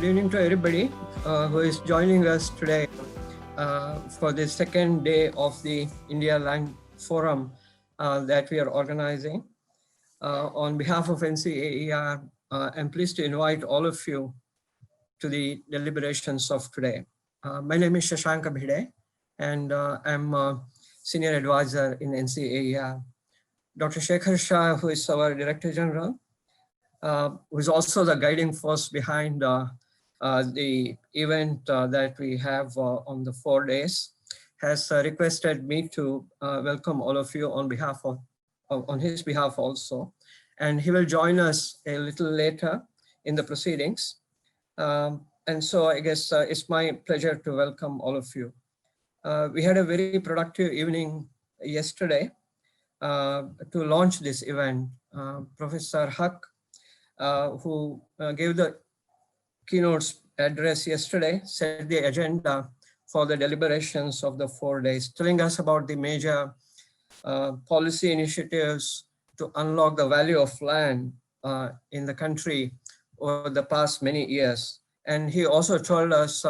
Good evening to everybody who is joining us today for the second day of the India Land Forum that we are organizing. On behalf of NCAER, I'm pleased to invite all of you to the deliberations of today. My name is Shashank Bhide, and I'm a senior advisor in NCAER. Dr. Shekhar Shah, who is our Director General, who is also the guiding force behind the event that we have on the 4 days, has requested me to welcome all of you on his behalf also. And he will join us a little later in the proceedings. And so I guess it's my pleasure to welcome all of you. We had a very productive evening yesterday to launch this event. Professor Huq, who gave the keynote address yesterday, set the agenda for the deliberations of the 4 days, telling us about the major policy initiatives to unlock the value of land in the country over the past many years. And he also told us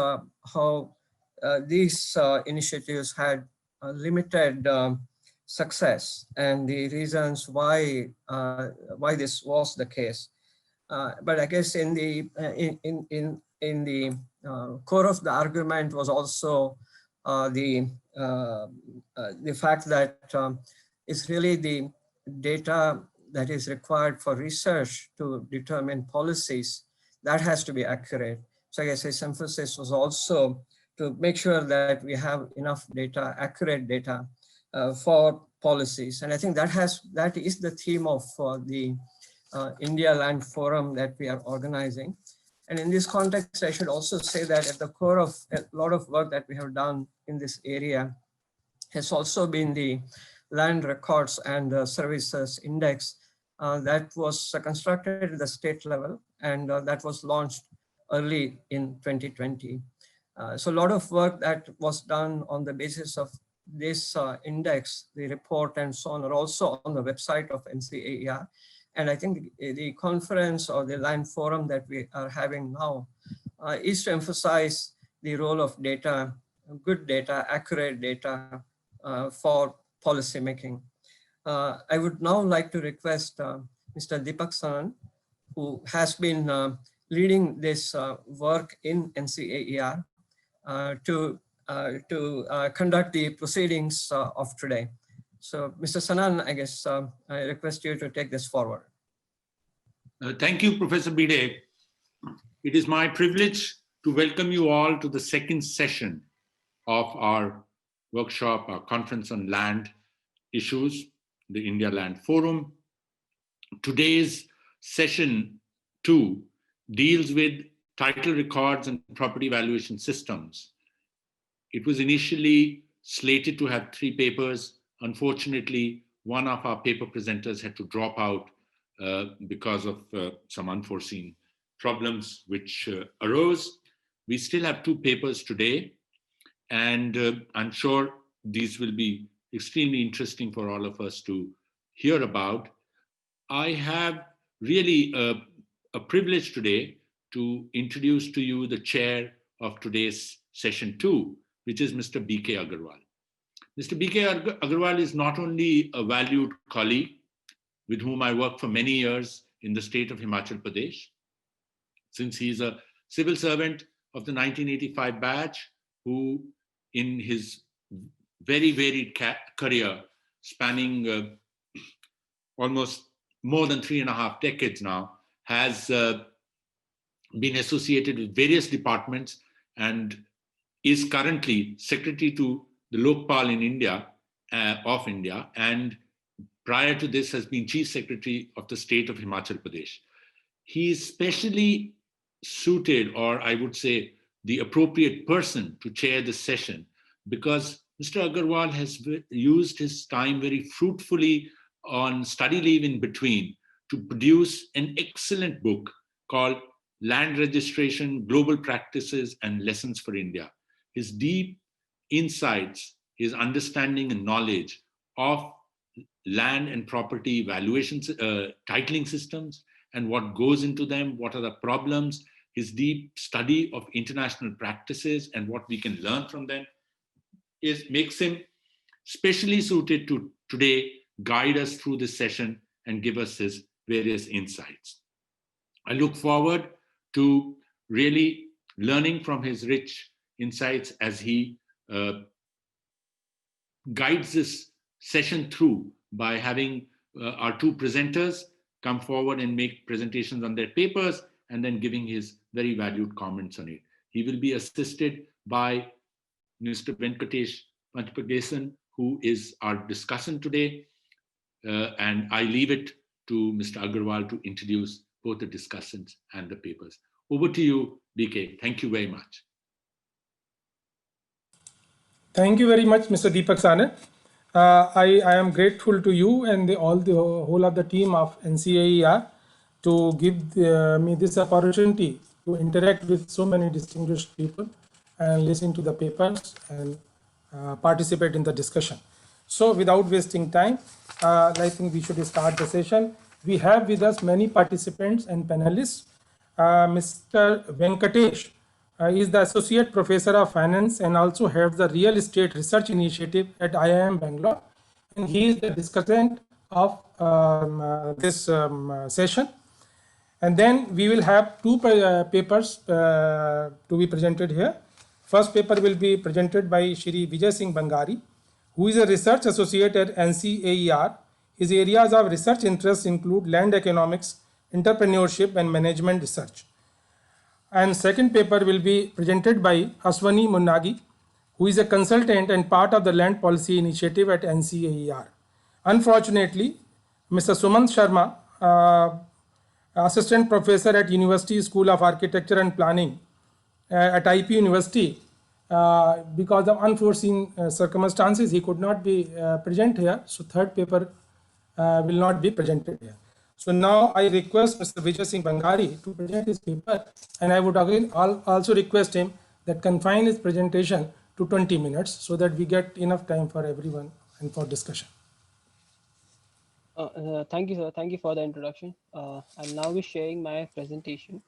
how these initiatives had limited success and the reasons why this was the case. But I guess in the core of the argument was also the fact that it's really the data that is required for research to determine policies that has to be accurate. So I guess his emphasis was also to make sure that we have enough data, accurate data for policies. And I think that is the theme of the India Land Forum that we are organizing. And in this context, I should also say that at the core of a lot of work that we have done in this area has also been the Land Records and Services Index that was constructed at the state level, and that was launched early in 2020. So a lot of work that was done on the basis of this index, the report and so on, are also on the website of NCAER. And I think the conference or the Land Forum that we are having now is to emphasize the role of data, good data, accurate data for policy making. I would now like to request Mr. Deepak Sanan, who has been leading this work in NCAER, to conduct the proceedings of today. So, Mr. Sanan, I guess I request you to take this forward. Thank you, Professor Bhide. It is my privilege to welcome you all to the second session of our workshop, our conference on land issues, the India Land Forum. Today's session 2 deals with title records and property valuation systems. It was initially slated to have 3 papers. Unfortunately, one of our paper presenters had to drop out because of some unforeseen problems which arose. We still have 2 papers today, and I'm sure these will be extremely interesting for all of us to hear about. I have really a privilege today to introduce to you the chair of today's session 2, which is Mr. B.K. Agarwal. Mr. B.K. Agarwal is not only a valued colleague with whom I worked for many years in the state of Himachal Pradesh, since he's a civil servant of the 1985 batch, who in his very varied career, spanning almost more than 3.5 decades now, has been associated with various departments and is currently secretary to the Lokpal in India, of India, and prior to this has been Chief Secretary of the state of Himachal Pradesh. He is specially suited, or I would say the appropriate person to chair this session, because Mr. Agarwal has used his time very fruitfully on study leave in between to produce an excellent book called Land Registration, Global Practices and Lessons for India. His deep insights, his understanding and knowledge of land and property valuations, titling systems, and what goes into them, what are the problems, his deep study of international practices and what we can learn from them makes him specially suited to today guide us through this session and give us his various insights. I look forward to really learning from his rich insights as he guides this session through by having our two presenters come forward and make presentations on their papers and then giving his very valued comments on it. He will be assisted by Mr. Venkatesh Panchpagesan, who is our discussant today. And I leave it to Mr. Agarwal to introduce both the discussants and the papers. Over to you, BK. Thank you very much. Thank you very much, Mr. Deepak Sane. I am grateful to you and the whole of the team of NCAER to give me this opportunity to interact with so many distinguished people and listen to the papers and participate in the discussion. So without wasting time, I think we should start the session. We have with us many participants and panelists. Mr. Venkatesh is the Associate Professor of Finance and also heads the Real Estate Research Initiative at IIM Bangalore. And he is the discussant of this session. And then we will have two papers to be presented here. First paper will be presented by Shri Vijay Singh Bangari, who is a research associate at NCAER. His areas of research interest include land economics, entrepreneurship, and management research. And second paper will be presented by Aswani Munnagi, who is a consultant and part of the land policy initiative at NCAER. Unfortunately, Mr. Sumant Sharma, assistant professor at University School of Architecture and Planning at IP University, because of unforeseen circumstances, he could not be present here. So third paper will not be presented here. So now I request Mr. Vijay Singh Bangari to present his paper, and I would again also request him that confine his presentation to 20 minutes so that we get enough time for everyone and for discussion. Thank you, sir. Thank you for the introduction. I'll now be sharing my presentation.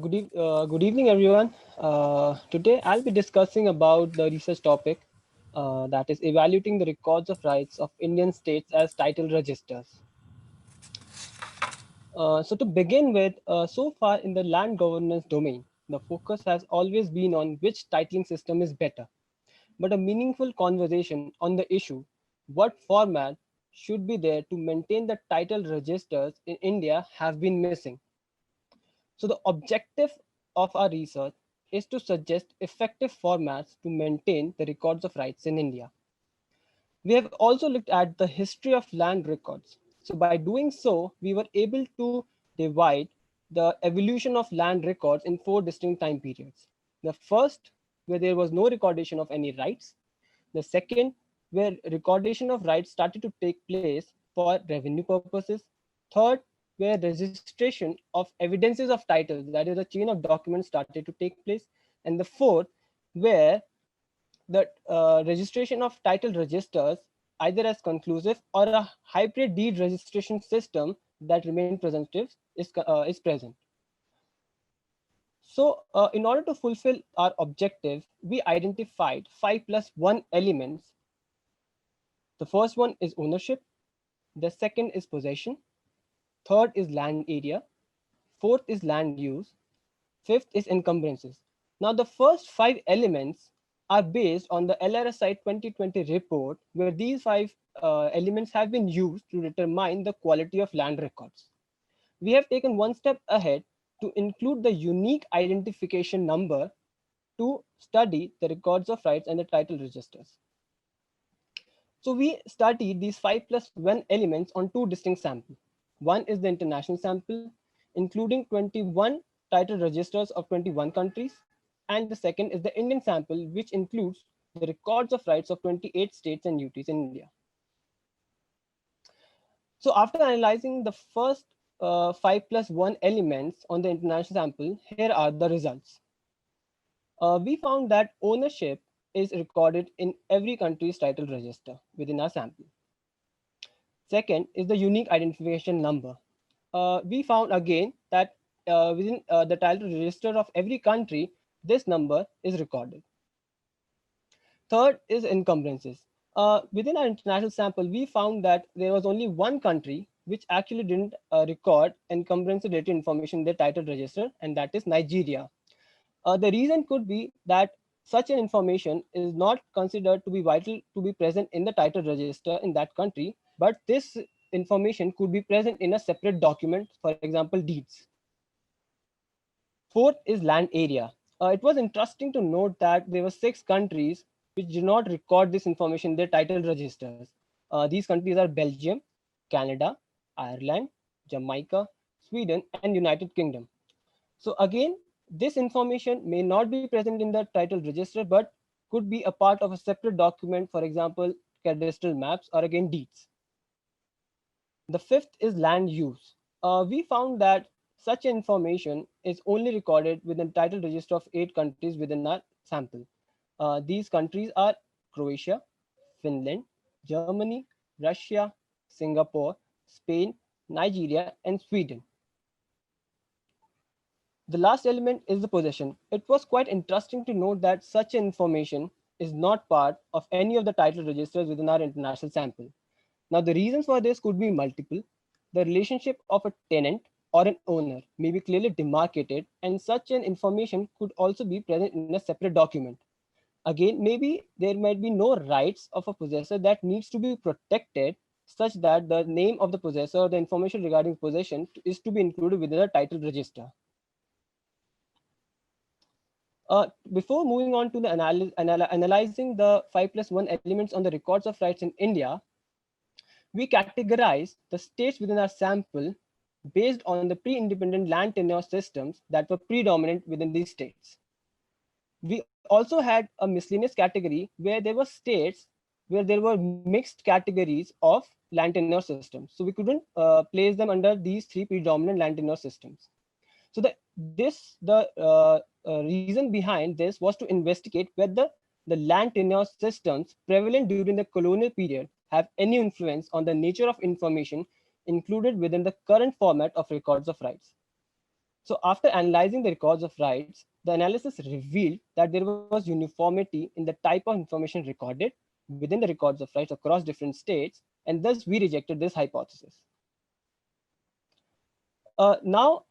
Good evening, everyone. Today, I'll be discussing about the research topic that is evaluating the records of rights of Indian states as title registers. So to begin with, so far in the land governance domain, the focus has always been on which titling system is better. But a meaningful conversation on the issue, what format should be there to maintain the title registers in India, have been missing. So the objective of our research is to suggest effective formats to maintain the records of rights in India. We have also looked at the history of land records. So by doing so, we were able to divide the evolution of land records in 4 distinct time periods. The first, where there was no recordation of any rights. The second, where recordation of rights started to take place for revenue purposes. Third, where registration of evidences of titles, that is, a chain of documents, started to take place. And the fourth, where the registration of title registers, either as conclusive or a hybrid deed registration system that remain presumptive, is present. So in order to fulfill our objective, we identified 5+1 elements. The first one is ownership. The second is possession. Third is land area. Fourth is land use. Fifth is encumbrances. Now, the first 5 elements are based on the LRSI 2020 report, where these 5 elements have been used to determine the quality of land records. We have taken one step ahead to include the unique identification number to study the records of rights and the title registers. So we studied these 5+1 elements on 2 distinct samples. One is the international sample, including 21 title registers of 21 countries. And the second is the Indian sample, which includes the records of rights of 28 states and UTs in India. So after analyzing the first 5+1 elements on the international sample, here are the results. We found that ownership is recorded in every country's title register within our sample. Second is the unique identification number. We found again that within the title register of every country, this number is recorded. Third is encumbrances. Within our international sample, we found that there was only one country which actually didn't record encumbrance related information in their title register, and that is Nigeria. The reason could be that such an information is not considered to be vital to be present in the title register in that country, but this information could be present in a separate document, for example, deeds. Fourth is land area. It was interesting to note that there were 6 countries which did not record this information in their title registers. These countries are Belgium, Canada, Ireland, Jamaica, Sweden, and United Kingdom. So again, this information may not be present in the title register, but could be a part of a separate document, for example, cadastral maps or again deeds. The fifth is land use. We found that such information is only recorded within the title register of 8 countries within our sample. These countries are Croatia, Finland, Germany, Russia, Singapore, Spain, Nigeria, and Sweden. The last element is the possession. It was quite interesting to note that such information is not part of any of the title registers within our international sample. Now, the reasons for this could be multiple. The relationship of a tenant or an owner may be clearly demarcated, and such an information could also be present in a separate document. Again, maybe there might be no rights of a possessor that needs to be protected such that the name of the possessor or the information regarding possession is to be included within the title register. Before moving on to the analyzing the 5+1 elements on the records of rights in India, we categorize the states within our sample based on the pre-independent land tenure systems that were predominant within these states. We also had a miscellaneous category where there were states where there were mixed categories of land tenure systems. So we couldn't place them under these 3 predominant land tenure systems. So the reason behind this was to investigate whether the land tenure systems prevalent during the colonial period have any influence on the nature of information included within the current format of records of rights. So after analyzing the records of rights, the analysis revealed that there was uniformity in the type of information recorded within the records of rights across different states, and thus we rejected this hypothesis. Now,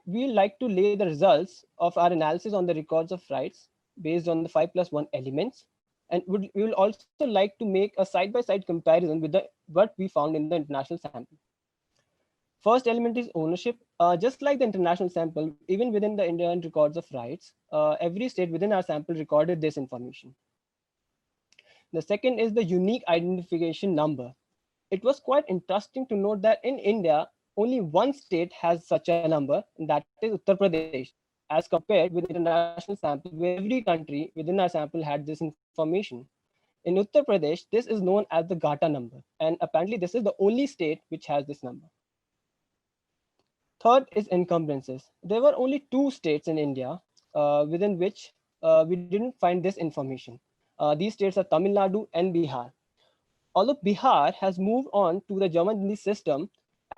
we like to lay the results of our analysis on the records of rights based on the 5+1 elements, and we will also like to make a side-by-side comparison with what we found in the international sample. First element is ownership. Just like the international sample, even within the Indian records of rights, every state within our sample recorded this information. The second is the unique identification number. It was quite interesting to note that in India, only one state has such a number, and that is Uttar Pradesh, as compared with the international sample, where every country within our sample had this information. In Uttar Pradesh, this is known as the Gata number, and apparently this is the only state which has this number. Third is encumbrances. There were only 2 states in India within which we didn't find this information. These states are Tamil Nadu and Bihar. Although Bihar has moved on to the Jamadandi system,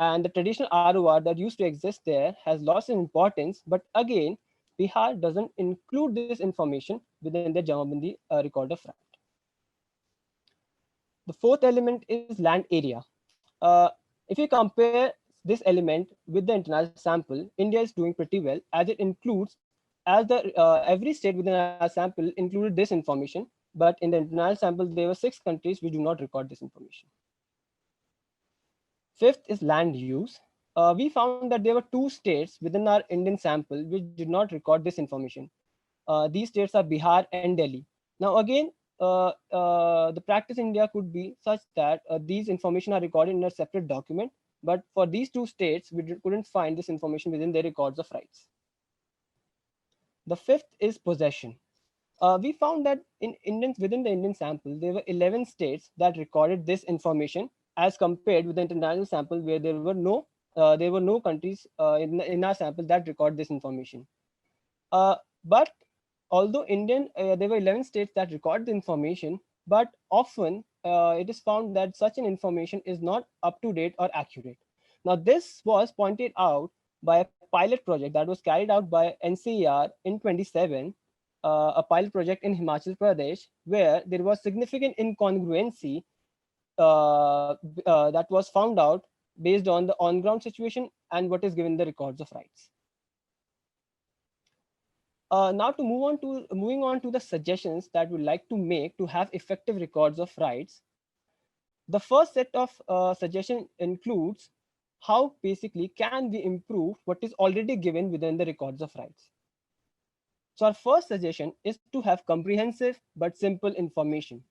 and the traditional ROR that used to exist there has lost in importance, but again, Bihar doesn't include this information within the Jamabandi record of right. The fourth element is land area. If you compare this element with the international sample, India is doing pretty well, as it includes, as every state within our sample included this information, but in the international sample, there were 6 countries which do not record this information. Fifth is land use. We found that there were 2 states within our Indian sample which did not record this information. These states are Bihar and Delhi. Now again, the practice in India could be such that these information are recorded in a separate document, but for these 2 states, we couldn't find this information within their records of rights. The fifth is possession. We found that within the Indian sample, there were 11 states that recorded this information as compared with the international sample where there were no there were no countries in our sample that record this information. But although there were 11 states that record the information, but often it is found that such an information is not up to date or accurate. Now, this was pointed out by a pilot project that was carried out by NCER in 27, a pilot project in Himachal Pradesh, where there was significant incongruency that was found out based on the on-ground situation and what is given in the records of rights. Now to moving on to the suggestions that we'd like to make to have effective records of rights. The first set of suggestion includes how basically can we improve what is already given within the records of rights. So our first suggestion is to have comprehensive but simple information.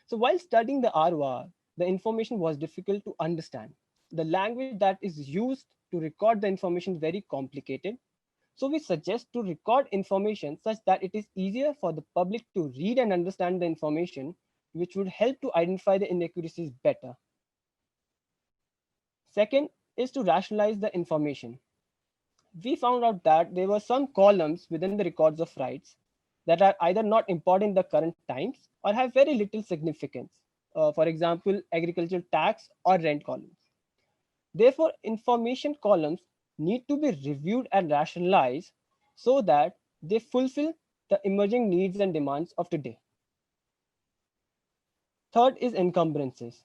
So while studying the ROR, the information was difficult to understand. The language that is used to record the information is very complicated. So we suggest to record information such that it is easier for the public to read and understand the information, which would help to identify the inaccuracies better. Second is to rationalize the information. We found out that there were some columns within the records of rights that are either not important in the current times or have very little significance. For example, agricultural tax or rent columns. Therefore, information columns need to be reviewed and rationalized so that they fulfill the emerging needs and demands of today. Third is encumbrances.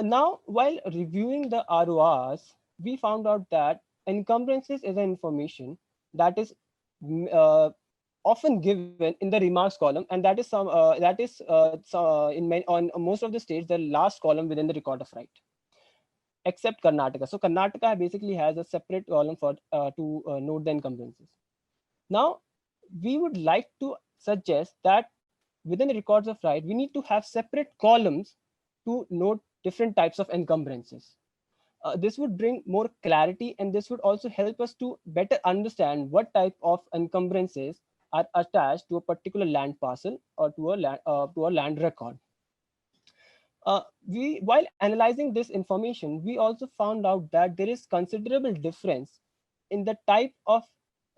Now, while reviewing the RORs, we found out that encumbrances is an information that is often given in the remarks column, and that is on most of the states the last column within the record of right, except Karnataka. So Karnataka basically has a separate column for to note the encumbrances. Now, we would like to suggest that within the records of right, we need to have separate columns to note different types of encumbrances. This would bring more clarity, and this would also help us to better understand what type of encumbrances are attached to a particular land parcel or to a land record. While analyzing this information, we also found out that there is considerable difference in the type of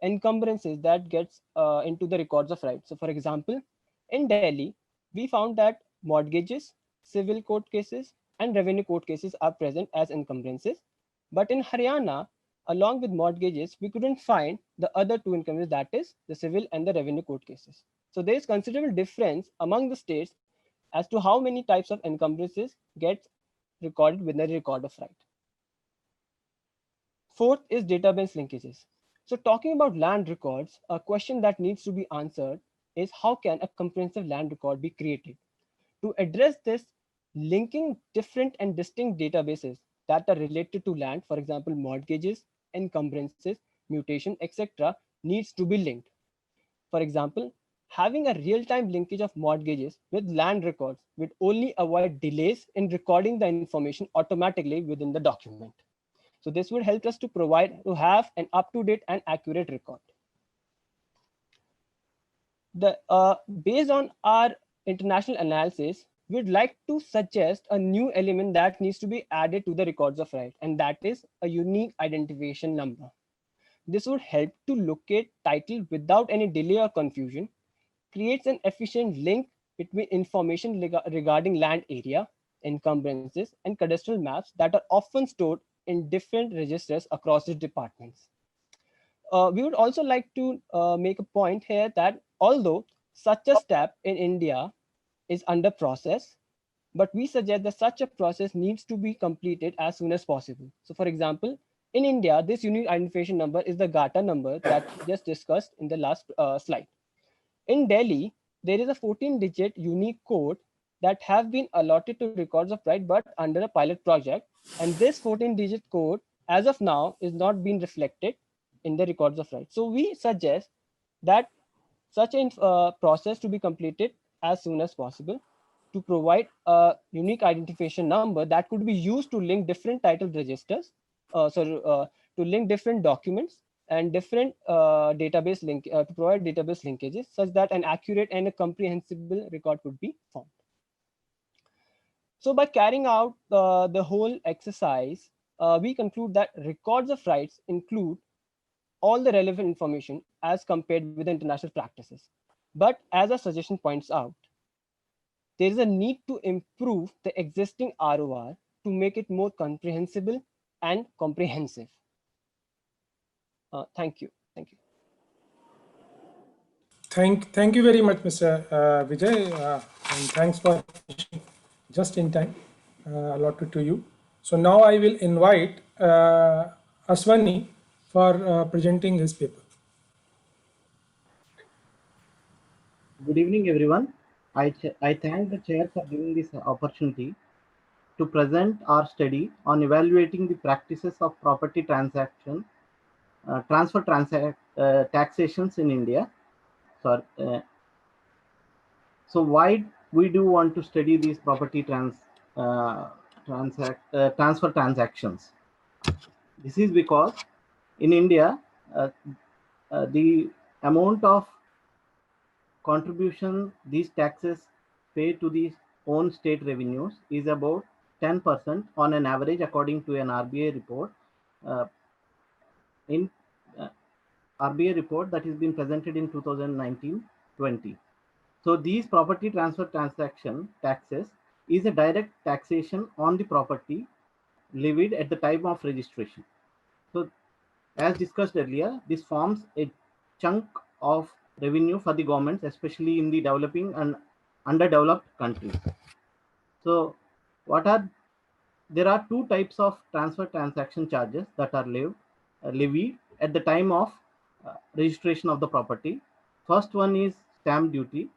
encumbrances that gets into the records of rights. So for example, in Delhi, we found that mortgages, civil court cases, and revenue court cases are present as encumbrances. But in Haryana, along with mortgages, we couldn't find the other two encumbrances, that is the civil and the revenue court cases. So there is considerable difference among the states as to how many types of encumbrances get recorded within the record of right. Fourth is database linkages. So talking about land records, a question that needs to be answered is how can a comprehensive land record be created? To address this, linking different and distinct databases that are related to land, for example, mortgages, encumbrances, mutation, etc., needs to be linked. For example, having a real-time linkage of mortgages with land records would only avoid delays in recording the information automatically within the document. So this would help us to have an up-to-date and accurate record. Based on our international analysis, we'd like to suggest a new element that needs to be added to the records of right, and that is a unique identification number. This would help to locate title without any delay or confusion, creates an efficient link between information regarding land area, encumbrances, and cadastral maps that are often stored in different registers across the departments. We would also like to make a point here that although such a step in India is under process, but we suggest that such a process needs to be completed as soon as possible. So for example, in India, this unique identification number is the GATA number that we just discussed in the last slide. In Delhi, there is a 14-digit unique code that have been allotted to records of right, but under a pilot project. And this 14-digit code, as of now, is not being reflected in the records of right. So we suggest that such a process to be completed as soon as possible to provide a unique identification number that could be used to link different title registers, to link different documents and different database link to provide database linkages such that an accurate and a comprehensible record could be formed. So by carrying out the whole exercise, we conclude that records of rights include all the relevant information as compared with the international practices. But as our suggestion points out, there is a need to improve the existing ROR to make it more comprehensible and comprehensive. Thank you. Thank you. Thank you very much, Mr. Vijay, and thanks for just in time allotted to you. So now I will invite Aswani for presenting his paper. Good evening, everyone. I thank the chair for giving this opportunity to present our study on evaluating the practices of property transaction, taxations in India. So why we do want to study these property transfer transactions? This is because in India, the amount of contribution these taxes pay to the own state revenues is about 10% on an average, according to an RBI report. In RBI report that has been presented in 2019-20. So these property transfer transaction taxes is a direct taxation on the property levied at the time of registration. So as discussed earlier, this forms a chunk of revenue for the governments, especially in the developing and underdeveloped countries. So there are two types of transfer transaction charges that are levied at the time of registration of the property. First one is stamp duty.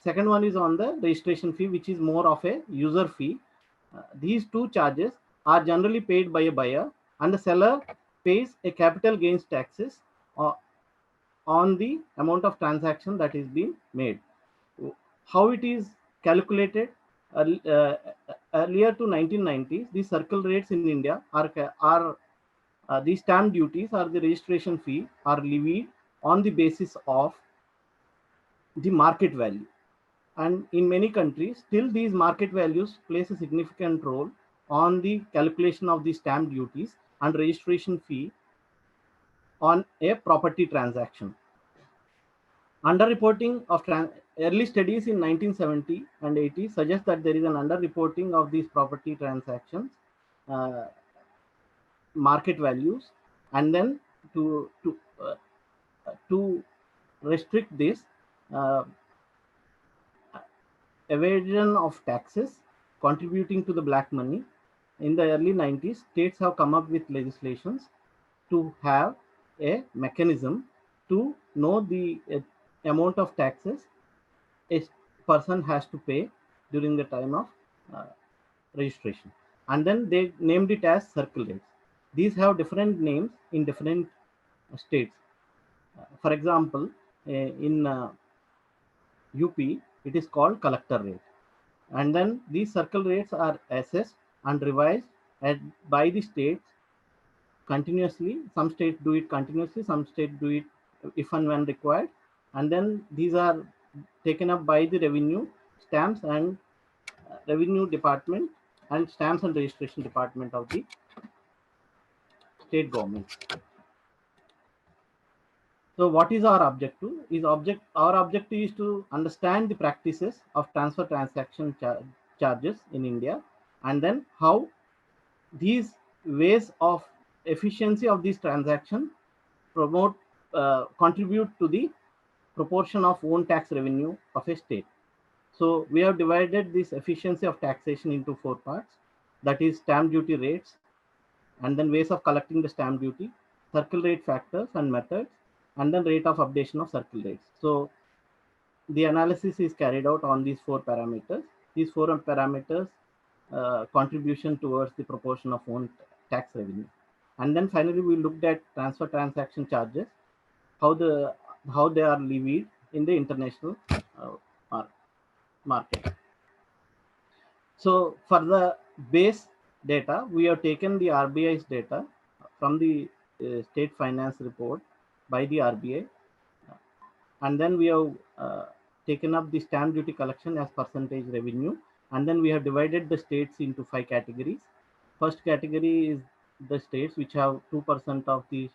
Second one is on the registration fee, which is more of a user fee. These two charges are generally paid by a buyer, and the seller pays a capital gains taxes on the amount of transaction that is being made. How it is calculated? Earlier to 1990s, the circle rates in India are the stamp duties or the registration fee are levied on the basis of the market value. And in many countries, still these market values plays a significant role on the calculation of the stamp duties and registration fee on a property transaction. Underreporting of early studies in 1970 and 80 suggest that there is an underreporting of these property transactions market values, and then to restrict this, evasion of taxes contributing to the black money, in the early 90s, states have come up with legislations to have a mechanism to know the amount of taxes a person has to pay during the time of registration. And then they named it as circle rates. These have different names in different states. For example, in UP, it is called collector rate. And then these circle rates are assessed and revised by the states continuously. Some states do it continuously, some states do it if and when required. And then these are taken up by the revenue stamps and revenue department and stamps and registration department of the state government. So what is our objective? Our objective is to understand the practices of transfer transaction charges in India, and then how these ways of efficiency of these transactions contribute to the proportion of own tax revenue of a state. So we have divided this efficiency of taxation into 4 parts. That is stamp duty rates, and then ways of collecting the stamp duty, circle rate factors and methods, and then rate of updation of circle rates. So the analysis is carried out on these 4 parameters. These 4 parameters contribution towards the proportion of own tax revenue. And then finally, we looked at transfer transaction charges, how they are levied in the international market. So for the base data, we have taken the RBI's data from the state finance report by the RBI, and then we have taken up the stamp duty collection as percentage revenue, and then we have divided the states into 5 categories. first category is the states which have 2% of the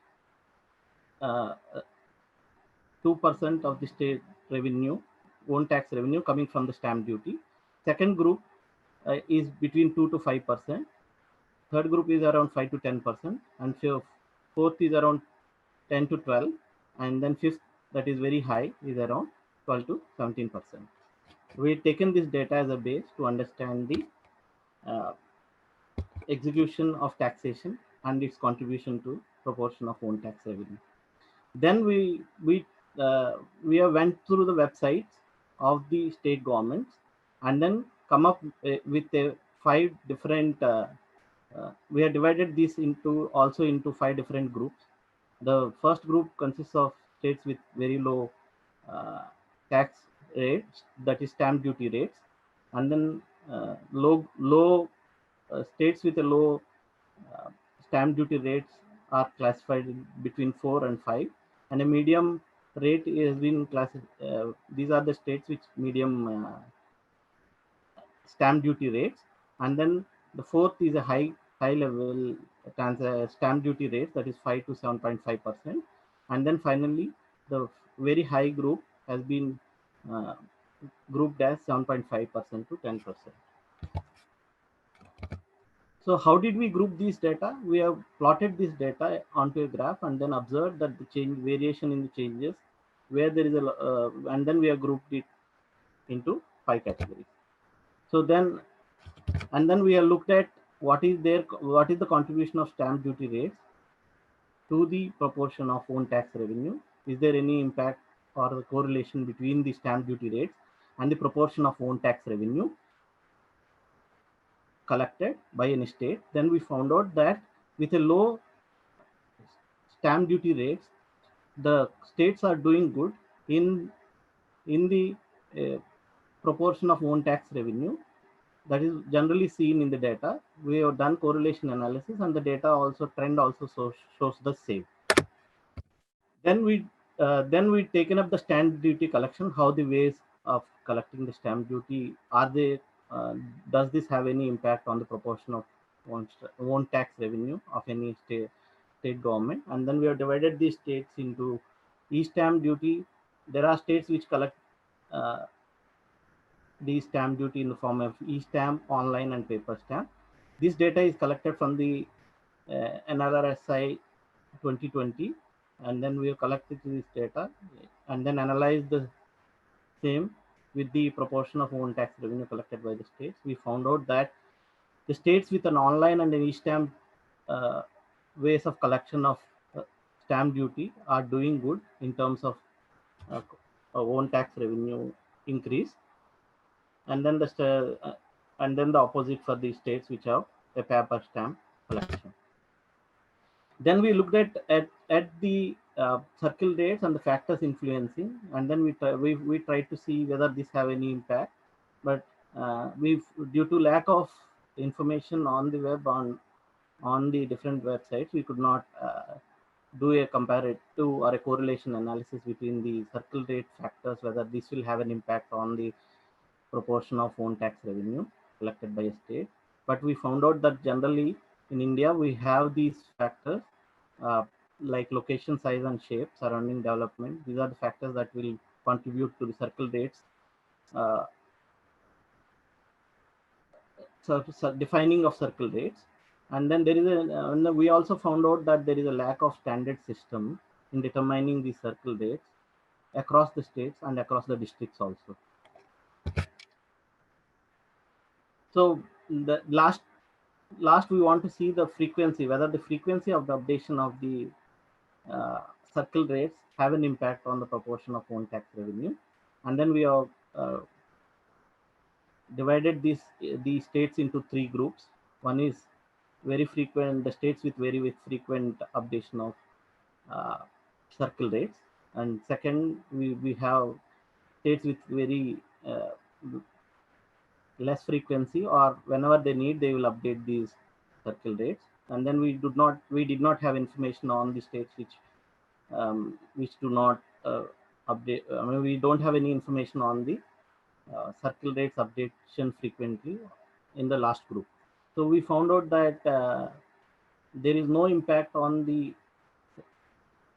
2% of the state revenue, own tax revenue coming from the stamp duty. Second group is between 2 to 5%. Third group is around 5 to 10%, and fourth is around 10 to 12, and then fifth, that is very high, is around 12 to 17%. We've taken this data as a base to understand the execution of taxation and its contribution to proportion of own tax revenue. Then we went through the websites of the state governments and then come up with 5 different. We have divided this into 5 different groups. The first group consists of states with very low tax rates, that is stamp duty rates, and then low states with a low stamp duty rates are classified between 4 and 5, and a medium rate is been classified. These are the states which medium stamp duty rates, and then the fourth is a high level stamp duty rate, that is 5 to 7.5%, and then finally the very high group has been grouped as 7.5% to 10%. So how did we group these data? We have plotted this data onto a graph and then observed that the variation in the changes where there is a and then we have grouped it into 5 categories. So then we have looked at what is the contribution of stamp duty rates to the proportion of own tax revenue. Is there any impact or the correlation between the stamp duty rates and the proportion of own tax revenue collected by any state? Then we found out that with a low stamp duty rates, the states are doing good in the proportion of own tax revenue that is generally seen in the data. We have done correlation analysis, and the data trend also shows the same. Then we taken up the stamp duty collection. How the ways of collecting the stamp duty are they? Does this have any impact on the proportion of own tax revenue of any state government? And then we have divided these states into e-stamp duty. There are states which collect the stamp duty in the form of e-stamp, online, and paper stamp. This data is collected from the NRSI 2020, and then we have collected this data and then analyzed the same with the proportion of own tax revenue collected by the states. We found out that the states with an online and an e-stamp ways of collection of stamp duty are doing good in terms of own tax revenue increase, and then the opposite for the states which have a paper stamp collection. Then we looked at the circle rates and the factors influencing, and then we tried to see whether this have any impact. But due to lack of information on the web on the different websites, we could not do a comparative or a correlation analysis between the circle rate factors, whether this will have an impact on the proportion of own tax revenue collected by a state. But we found out that generally in India, we have these factors like location, size, and shape, surrounding development. These are the factors that will contribute to the circle rates, defining of circle rates. And then there is we also found out that there is a lack of standard system in determining the circle rates across the states and across the districts also. So the last we want to see the frequency, whether the frequency of the updation of the circle rates have an impact on the proportion of own tax revenue. And then we have divided these states into 3 groups. One is very frequent, the states with very frequent updation of circle rates, and second we have states with very less frequency, or whenever they need they will update these circle rates. And then we did not have information on the states which do not update. I mean, we don't have any information on the circle rates updation frequently in the last group. So we found out that there is no impact on the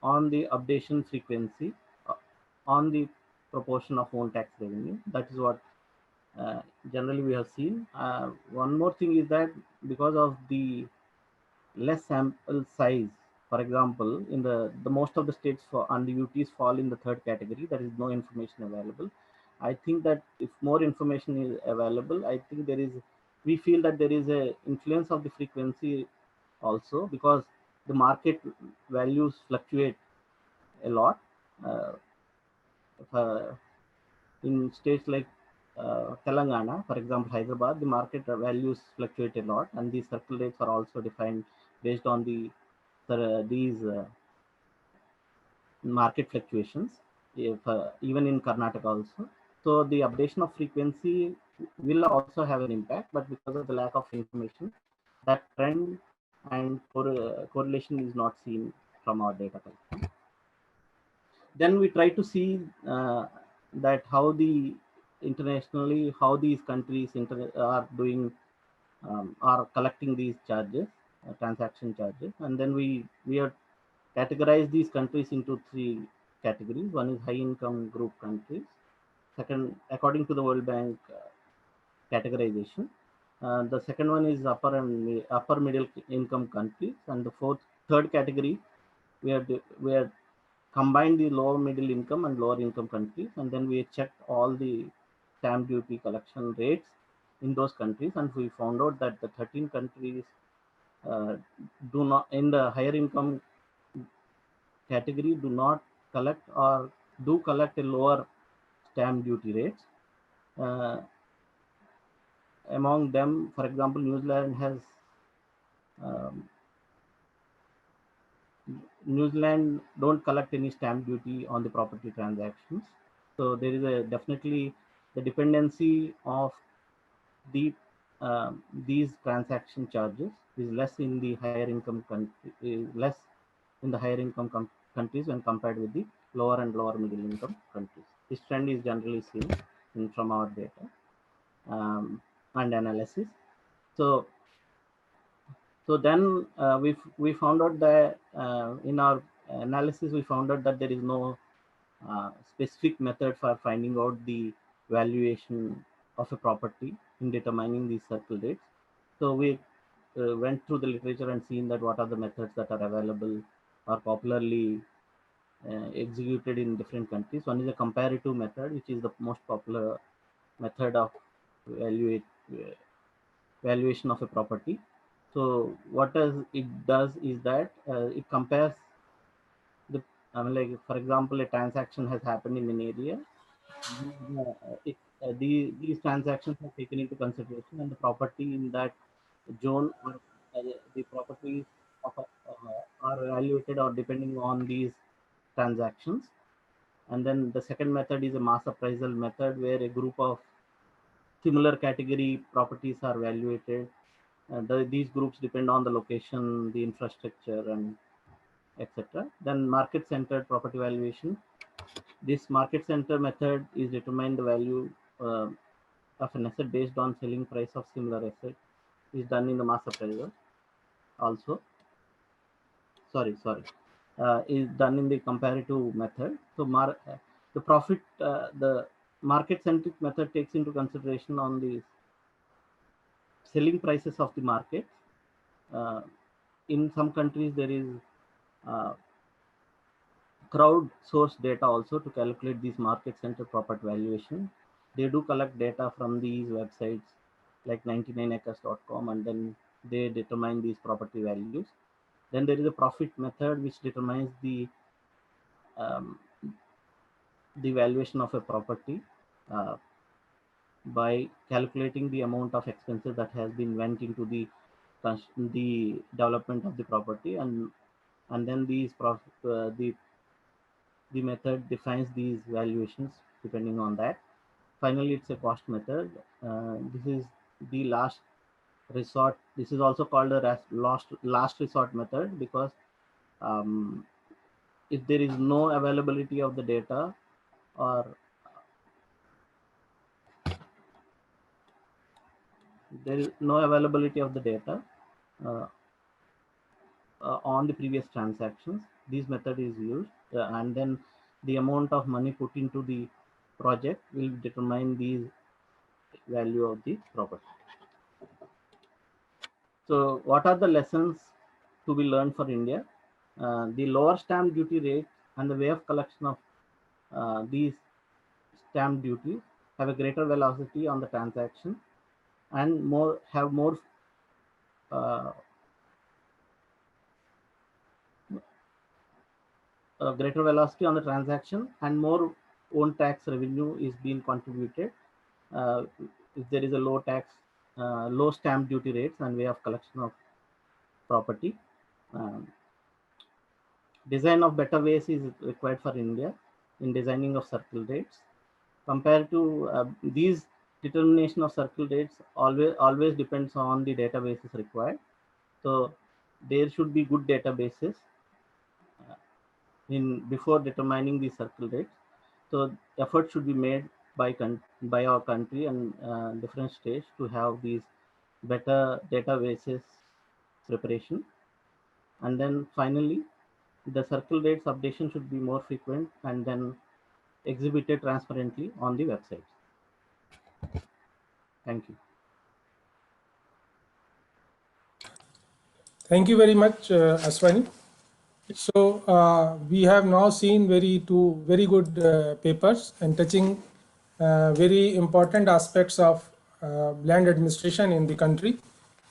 updation frequency on the proportion of own tax revenue. That is what generally we have seen. One more thing is that because of the less sample size, for example, in the most of the states and the UTs fall in the third category, there is no information available. I think that if more information is available, I think we feel that there is a influence of the frequency also, because the market values fluctuate a lot. Uh, in states like Telangana, for example, Hyderabad, the market values fluctuate a lot, and these circle rates are also defined based on these market fluctuations. If even in Karnataka also, so the updation of frequency will also have an impact, but because of the lack of information, that trend and correlation is not seen from our data collection. Then we try to see that how the internationally, how these countries are doing, are collecting these charges, transaction charges, and then we have categorized these countries into three categories. One is high income group countries. Second, according to the World Bank categorization, the second one is upper middle income countries, and the third category we are combine the lower middle income and lower income countries, and then we checked all the stamp duty collection rates in those countries, and we found out that the 13 countries do not, in the higher income category, do not collect or do collect a lower stamp duty rates. Among them, for example, New Zealand has New Zealand don't collect any stamp duty on the property transactions. So there is a definitely the dependency of the these transaction charges is less in the higher income less in the higher income countries when compared with the lower and lower middle income countries. This trend is generally seen from our data and analysis. So then we found out that in our analysis we found out that there is no specific method for finding out the valuation of a property in determining these circle rates. So we went through the literature and seen that what are the methods that are available or popularly executed in different countries. One is a comparative method, which is the most popular method of valuation of a property. So what it does is that it compares the, I mean, like for example, a transaction has happened in an area. These transactions are taken into consideration, and the property in that zone or the properties are evaluated or depending on these transactions. And then the second method is a mass appraisal method, where a group of similar category properties are evaluated. These groups depend on the location, the infrastructure, and etc. Then market centered property valuation. This market center method is determine the value of an asset based on selling price of similar asset, is done in the mass appraisal also. Is done in the comparative method. So the market centric method takes into consideration on the selling prices of the market. In some countries there is crowd source data also to calculate these market center property valuation. They do collect data from these websites like 99acres.com, and then they determine these property values. Then there is a profit method which determines the valuation of a property by calculating the amount of expenses that has been went into the development of the property, and then the method defines these valuations depending on that. Finally, it's a cost method. This is the last resort. This is also called a last resort method, because if there is no availability of the data, or there is no availability of the data uh, on the previous transactions. This method is used, and then the amount of money put into the project will determine the value of the property. So what are the lessons to be learned for India? The lower stamp duty rate and the way of collection of these stamp duties have a greater velocity on the transaction and more greater velocity on the transaction, and more own tax revenue is being contributed if there is a low stamp duty rates and way of collection of property. Design of better ways is required for India in designing of circle rates. Compared to these, determination of circle rates always depends on the databases required. So there should be good databases before determining the circle rates. So effort should be made by our country and different states to have these better databases preparation. And then finally, the circle rates updation should be more frequent and then exhibited transparently on the websites. Thank you. Thank you very much, Aswani. So we have now seen two very good papers and touching very important aspects of land administration in the country.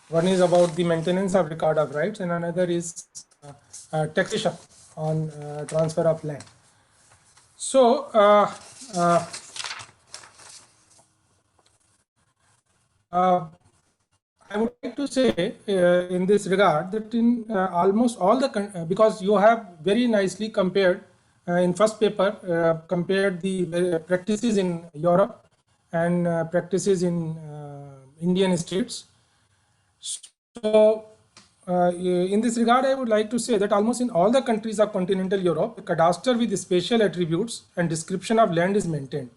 One is about the maintenance of record of rights, and another is taxation on transfer of land. So I would like to say in this regard that in almost all the, because you have very nicely compared in first paper, compared the practices in Europe and practices in Indian states. So in this regard, I would like to say that almost in all the countries of continental Europe, a cadastre with special attributes and description of land is maintained,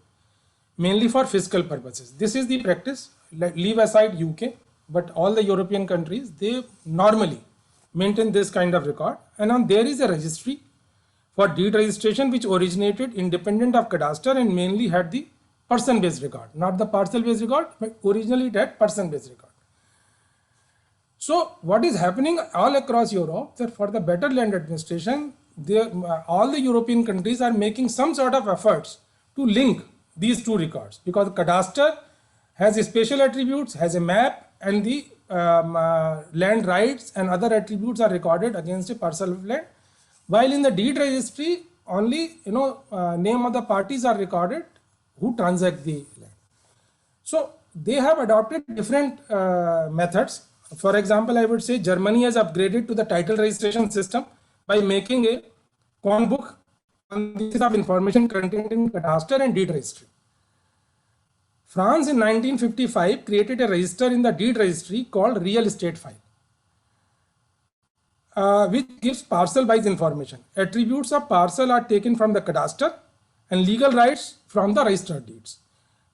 mainly for fiscal purposes. This is the practice. Leave aside UK, but all the European countries, they normally maintain this kind of record. And there is a registry for deed registration which originated independent of cadastre and mainly had the person-based record, not the parcel-based record, but originally it had person-based record. So what is happening all across Europe, that for the better land administration, all the European countries are making some sort of efforts to link these two records, because cadastre has special attributes, has a map, and the land rights and other attributes are recorded against a parcel of land, while in the deed registry only name of the parties are recorded who transact the land. So they have adopted different methods. For example, I would say Germany has upgraded to the title registration system by making a corn book on the basis of information contained in cadastre and deed registry. France in 1955 created a register in the deed registry called real estate file, which gives parcel-wise information. Attributes of parcel are taken from the cadastre and legal rights from the registered deeds.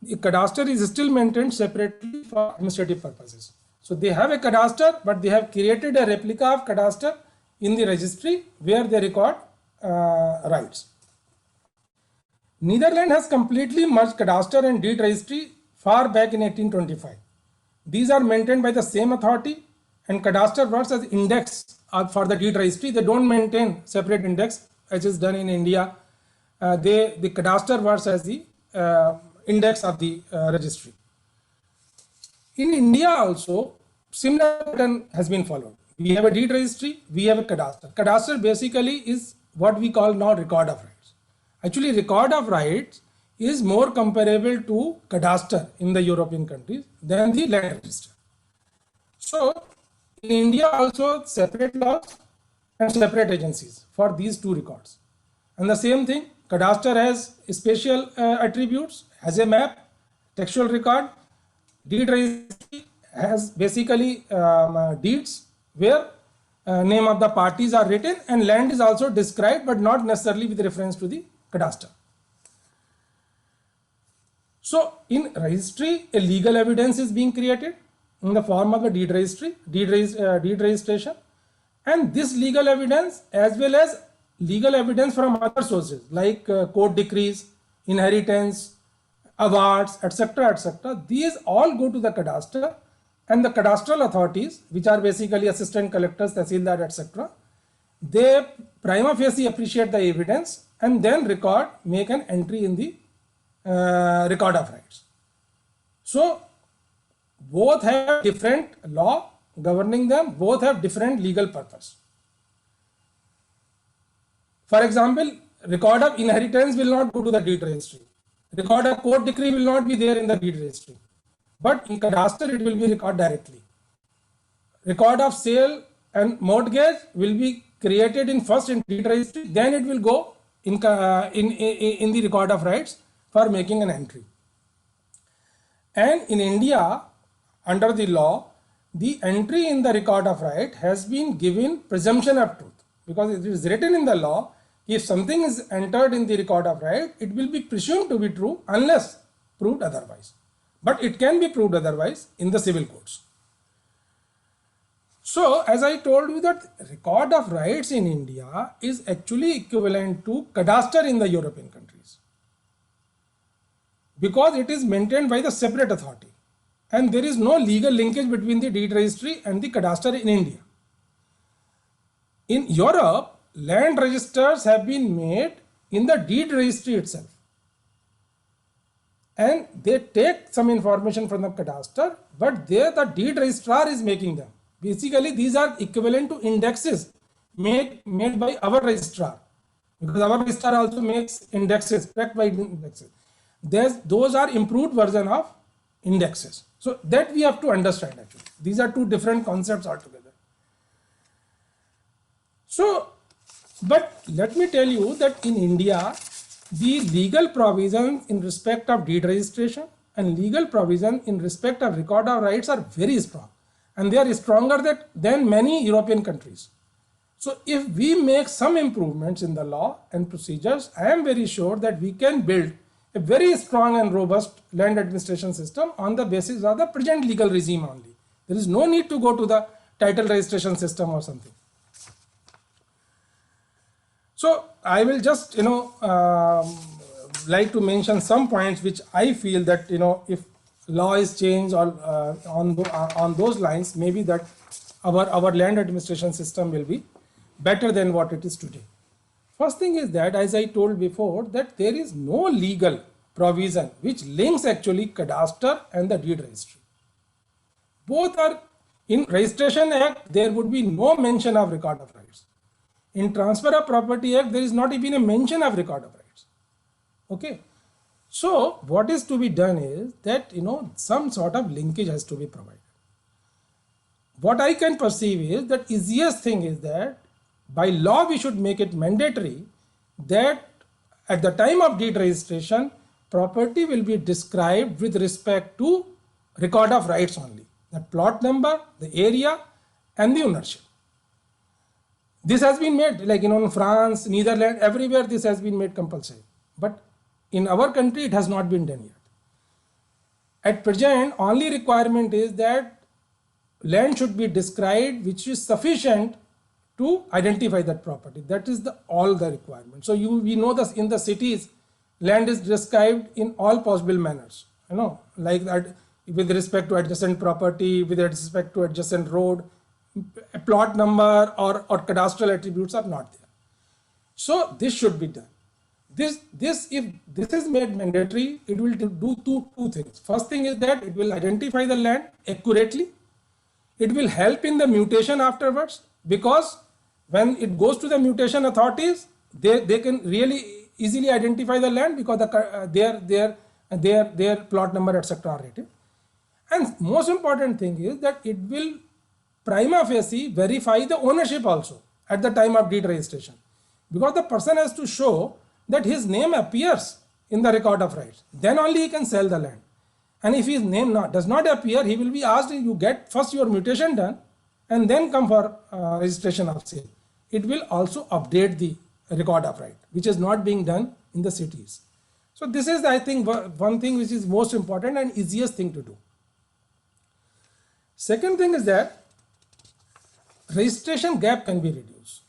The cadastre is still maintained separately for administrative purposes. So they have a cadastre, but they have created a replica of cadastre in the registry where they record rights. Netherlands has completely merged cadastre and deed registry far back in 1825. These are maintained by the same authority, and cadastre works as index for the deed registry. They don't maintain separate index as is done in India. The cadastre works as the index of the registry. In India also, similar pattern has been followed. We have a deed registry, we have a cadastre. Cadastre basically is what we call now record of rights. Actually, record of rights is more comparable to cadastre in the European countries than the land register. So in India also separate laws and separate agencies for these two records. And the same thing, cadastre has special attributes, has a map, textual record. Deed registry has basically deeds where name of the parties are written, and land is also described, but not necessarily with reference to the cadastre. So in registry, a legal evidence is being created, in the form of a deed registry, deed registration, and this legal evidence as well as legal evidence from other sources like court decrees, inheritance, awards, etc. These all go to the cadastre, and the cadastral authorities, which are basically assistant collectors, tahsildar, etc., they prima facie appreciate the evidence and then make an entry in the record of rights. So both have different law governing them, both have different legal purpose. For example, record of inheritance will not go to the deed registry. Record of court decree will not be there in the deed registry. But in cadastre, it will be recorded directly. Record of sale and mortgage will be created in first in deed registry, then it will go in the record of rights for making an entry. And in India, under the law, the entry in the record of right has been given presumption of truth, because it is written in the law, if something is entered in the record of right, it will be presumed to be true unless proved otherwise. But it can be proved otherwise in the civil courts. So as I told you, that record of rights in India is actually equivalent to cadastre in the European countries, because it is maintained by the separate authority and there is no legal linkage between the deed registry and the cadastre in India. In Europe, land registers have been made in the deed registry itself, and they take some information from the cadastre, but there the deed registrar is making them. Basically, these are equivalent to indexes made by our registrar, because our registrar also makes indexes, tracked by indexes. Those are improved version of indexes. So that we have to understand actually. These are two different concepts altogether. So, but let me tell you that in India, the legal provisions in respect of deed registration and legal provision in respect of record of rights are very strong, and they are stronger than many European countries. So if we make some improvements in the law and procedures, I am very sure that we can build a very strong and robust land administration system on the basis of the present legal regime only. There is no need to go to the title registration system or something. So I will just, like to mention some points which I feel that, if law is changed or on those lines, maybe that our land administration system will be better than what it is today. First thing is that, as I told before, that there is no legal provision which links actually cadastre and the deed registry. Both are in Registration Act, there would be no mention of record of rights. In Transfer of Property Act, there is not even a mention of record of rights. Okay. So what is to be done is that, some sort of linkage has to be provided. What I can perceive is that easiest thing is that by law we should make it mandatory that at the time of deed registration, property will be described with respect to record of rights only. The plot number, the area, and the ownership. This has been made, like in France, Netherlands, everywhere this has been made compulsory. But in our country, it has not been done yet. At present, only requirement is that land should be described which is sufficient to identify that property. That is all the requirement. So we know that in the cities, land is described in all possible manners. Like that with respect to adjacent property, with respect to adjacent road, a plot number or cadastral attributes are not there. So this should be done. If this is made mandatory, it will do two things. First thing is that it will identify the land accurately. It will help in the mutation afterwards, because when it goes to the mutation authorities, they can really easily identify the land because their plot number, etc. are written. And most important thing is that it will prima facie verify the ownership also at the time of deed registration, because the person has to show that his name appears in the record of rights. Then only he can sell the land. And if his name does not appear, he will be asked, you get first your mutation done and then come for registration of sale. It will also update the record of right, which is not being done in the cities. So this is, I think, one thing which is most important and easiest thing to do. Second thing is that registration gap can be reduced.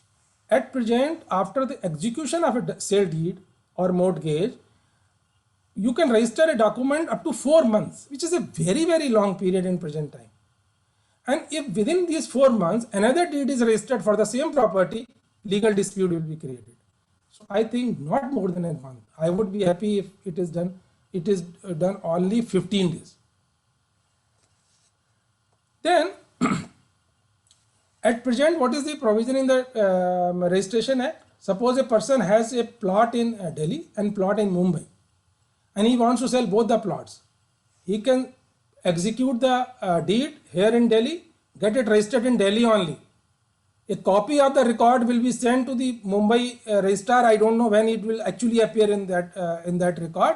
At present, after the execution of a sale deed or mortgage, you can register a document up to 4 months, which is a very, very long period in present time. And if within these 4 months, another deed is registered for the same property, legal dispute will be created. So I think not more than a month. I would be happy if it is done. It is done only 15 days. Then, at present, what is the provision in the Registration Act? Suppose a person has a plot in Delhi and plot in Mumbai, and he wants to sell both the plots. He can execute the deed here in Delhi, get it registered in Delhi only. A copy of the record will be sent to the Mumbai registrar. I don't know when it will actually appear in that record.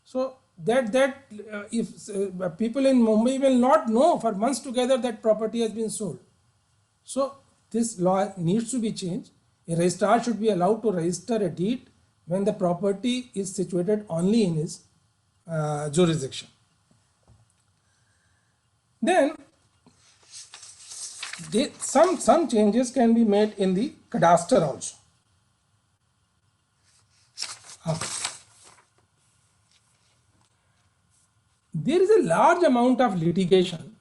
So if people in Mumbai will not know for months together that property has been sold. So this law needs to be changed. A registrar should be allowed to register a deed when the property is situated only in his jurisdiction. Then some changes can be made in the cadastre also. There is a large amount of litigation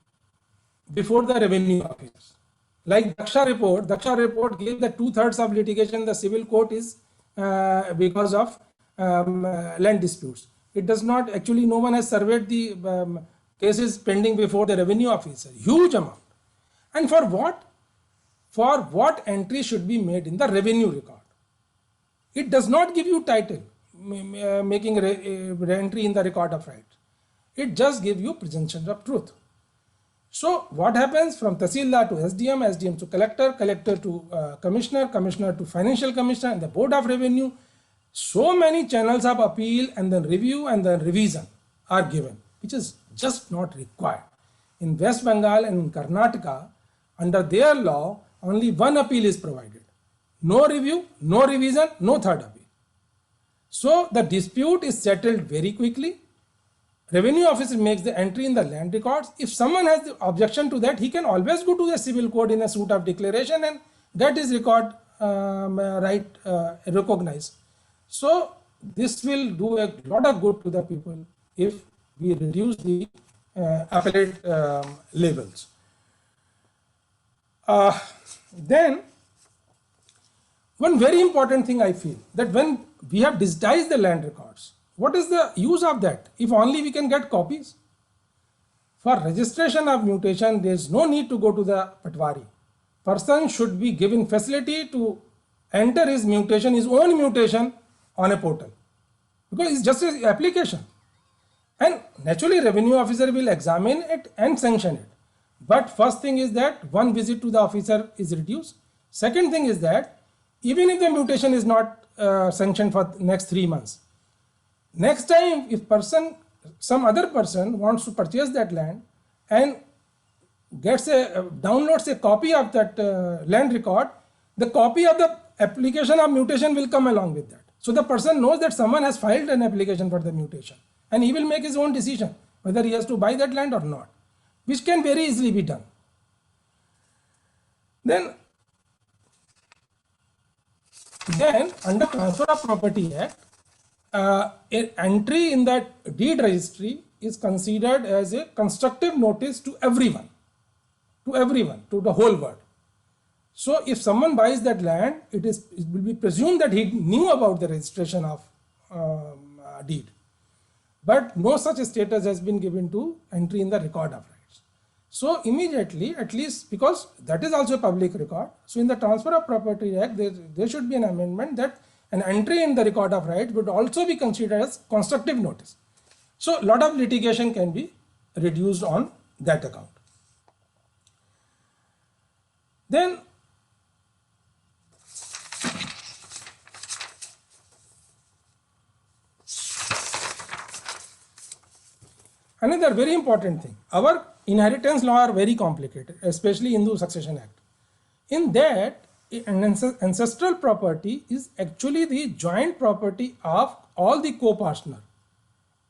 before the revenue officers. Like Daksha report gave that 2/3 of litigation the civil court is because of land disputes. It does not actually, no one has surveyed the cases pending before the revenue officer, huge amount. And for what? For what entry should be made in the revenue record? It does not give you title, making entry in the record of rights. It just gives you presumption of truth. So what happens from Tahsildar to SDM, SDM to collector, collector to commissioner, commissioner to financial commissioner and the board of revenue. So many channels of appeal and then review and then revision are given, which is just not required. In West Bengal and in Karnataka, under their law, only one appeal is provided. No review, no revision, no third appeal. So the dispute is settled very quickly. Revenue officer makes the entry in the land records. If someone has the objection to that, he can always go to the civil court in a suit of declaration and get his record right recognized. So this will do a lot of good to the people if we reduce the appellate levels. Then one very important thing I feel, that when we have digitized the land records, what is the use of that if only we can get copies? For registration of mutation, there is no need to go to the Patwari. Person should be given facility to enter his mutation, his own mutation on a portal, because it's just an application. And naturally revenue officer will examine it and sanction it. But first thing is that one visit to the officer is reduced. Second thing is that even if the mutation is not sanctioned for next 3 months, next time if some other person wants to purchase that land and downloads a copy of that land record, the copy of the application of mutation will come along with that. So the person knows that someone has filed an application for the mutation, and he will make his own decision whether he has to buy that land or not, which can very easily be done. Then under Transfer of Property Act, an entry in that deed registry is considered as a constructive notice to everyone, to the whole world. So if someone buys that land, it will be presumed that he knew about the registration of deed. But no such status has been given to entry in the record of rights. So immediately, at least because that is also a public record, so in the Transfer of Property Act, there should be an amendment that an entry in the record of rights would also be considered as constructive notice. So a lot of litigation can be reduced on that account. Then another very important thing, our inheritance law are very complicated, especially Hindu Succession Act. In that, ancestral property is actually the joint property of all the co-partner,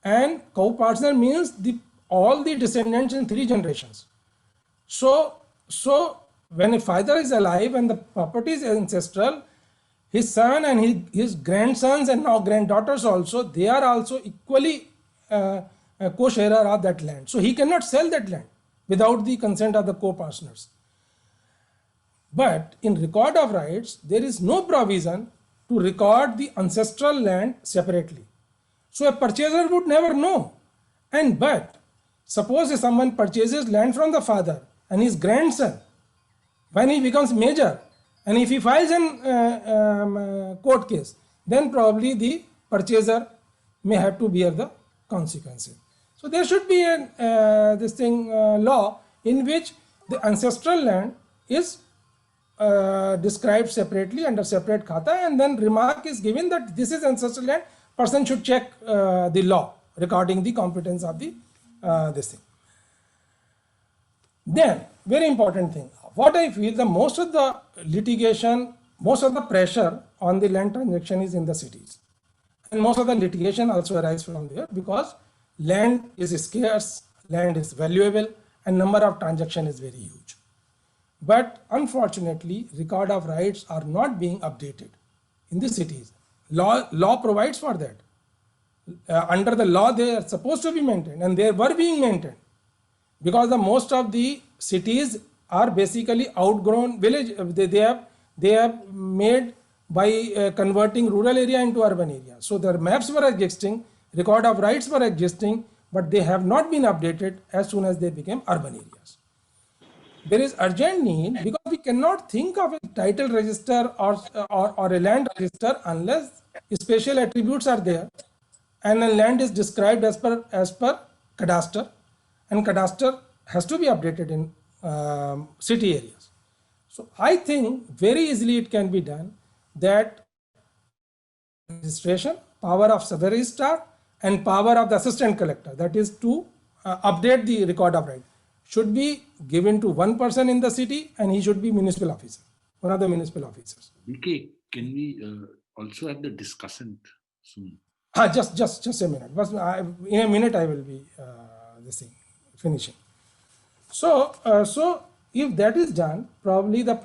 and co-partner means all the descendants in 3 generations. So when a father is alive and the property is ancestral, his son and his grandsons and now granddaughters also, they are also equally co-sharer of that land. So he cannot sell that land without the consent of the co-partners. But in record of rights, there is no provision to record the ancestral land separately. So a purchaser would never know. But suppose if someone purchases land from the father and his grandson, when he becomes major, and if he files an court case, then probably the purchaser may have to bear the consequences. So there should be a law in which the ancestral land is described separately under separate khata, and then remark is given that this is ancestral land. Person should check the law regarding the competence of the this thing. Then, very important thing, what I feel, the most of the litigation, most of the pressure on the land transaction is in the cities, and most of the litigation also arises from there, because land is scarce, land is valuable, and number of transaction is very huge. But unfortunately, record of rights are not being updated in the cities. Law provides for that. Under the law, they are supposed to be maintained, and they were being maintained, because the most of the cities are basically outgrown village. They have made by converting rural area into urban area. So their maps were existing, record of rights were existing, but they have not been updated as soon as they became urban areas. There is urgent need, because we cannot think of a title register or a land register unless special attributes are there, and the land is described as per cadastre, and cadastre has to be updated in city areas. So I think very easily it can be done that registration, power of sub-registrar and power of the assistant collector, that is to update the record of right, should be given to one person in the city, and he should be municipal officer, one of the municipal officers. Okay, can we also have the discussant soon? Just a minute. In a minute I will be finishing. So if that is done, probably the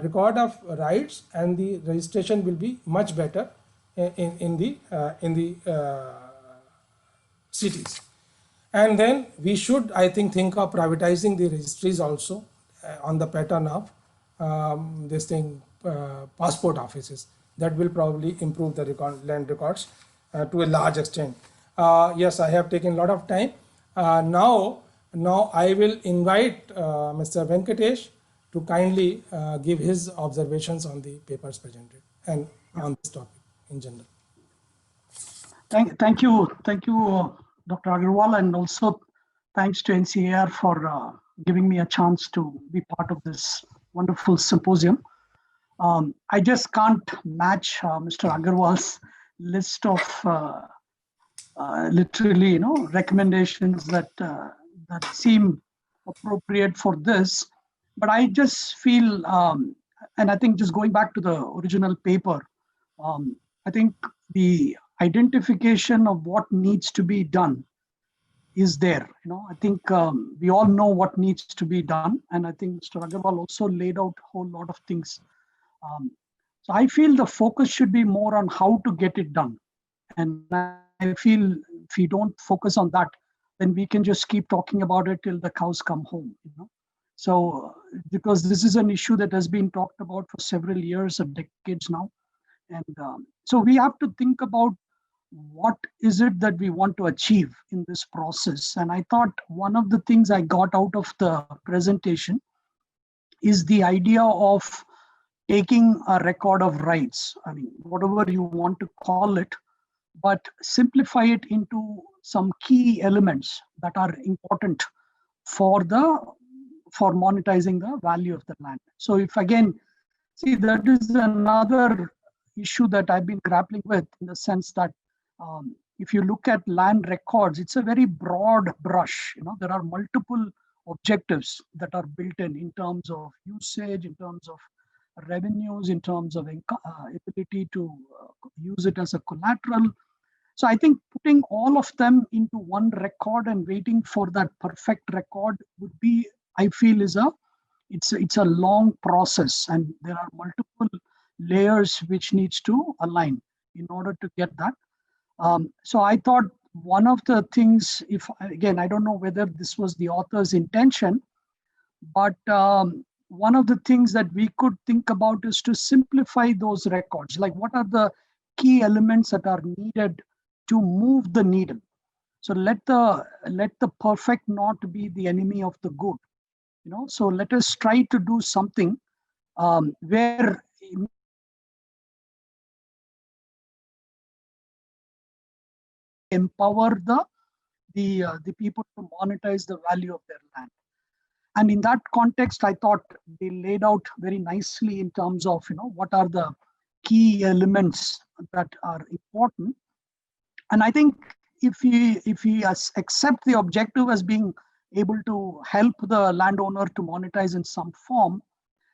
record of rights and the registration will be much better in the cities. And then we should, I think of privatizing the registries also on the pattern of passport offices. That will probably improve the land records to a large extent. Yes, I have taken a lot of time. Now I will invite Mr. Venkatesh to kindly give his observations on the papers presented and on this topic in general. Thank you, Dr. Agarwal, and also thanks to NCAR for giving me a chance to be part of this wonderful symposium. I just can't match Mr. Agarwal's list of literally, recommendations that seem appropriate for this. But I just feel, and I think just going back to the original paper, I think the identification of what needs to be done is there. I think we all know what needs to be done, and I think Mr. Agarwal also laid out a whole lot of things. So I feel the focus should be more on how to get it done. And I feel if we don't focus on that, then we can just keep talking about it till the cows come home. So because this is an issue that has been talked about for several years or decades now. And so we have to think about what is it that we want to achieve in this process. And I thought one of the things I got out of the presentation is the idea of taking a record of rights, I mean, whatever you want to call it, but simplify it into some key elements that are important for monetizing the value of the land. So if again, see, that is another issue that I've been grappling with, in the sense that if you look at land records, it's a very broad brush. There are multiple objectives that are built in terms of usage, in terms of revenues, in terms of ability to use it as a collateral. So I think putting all of them into one record and waiting for that perfect record would be I feel it's a long process, and there are multiple layers which needs to align in order to get that. So I thought one of the things, if again, I don't know whether this was the author's intention, but one of the things that we could think about is to simplify those records. Like, what are the key elements that are needed to move the needle? So let the perfect not be the enemy of the good. So let us try to do something where empower the people to monetize the value of their land. And in that context, I thought they laid out very nicely in terms of what are the key elements that are important. And I think if we accept the objective as being able to help the landowner to monetize in some form,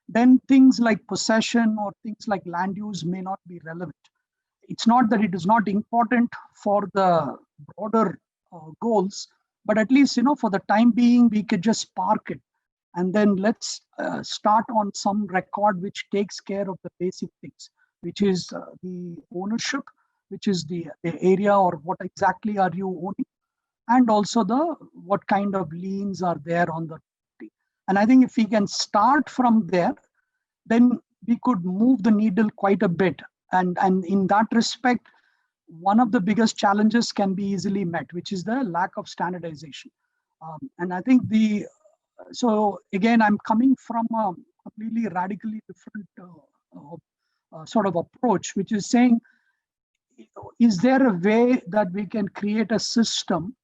then things like possession or things like land use may not be relevant. It's not that it is not important for the broader goals, but at least for the time being, we could just park it, and then let's start on some record which takes care of the basic things, which is the ownership, which is the area, or what exactly are you owning, and also what kind of liens are there on the property. And I think if we can start from there, then we could move the needle quite a bit. And in that respect, one of the biggest challenges can be easily met, which is the lack of standardization. And I think so again, I'm coming from a completely radically different sort of approach, which is saying, is there a way that we can create a system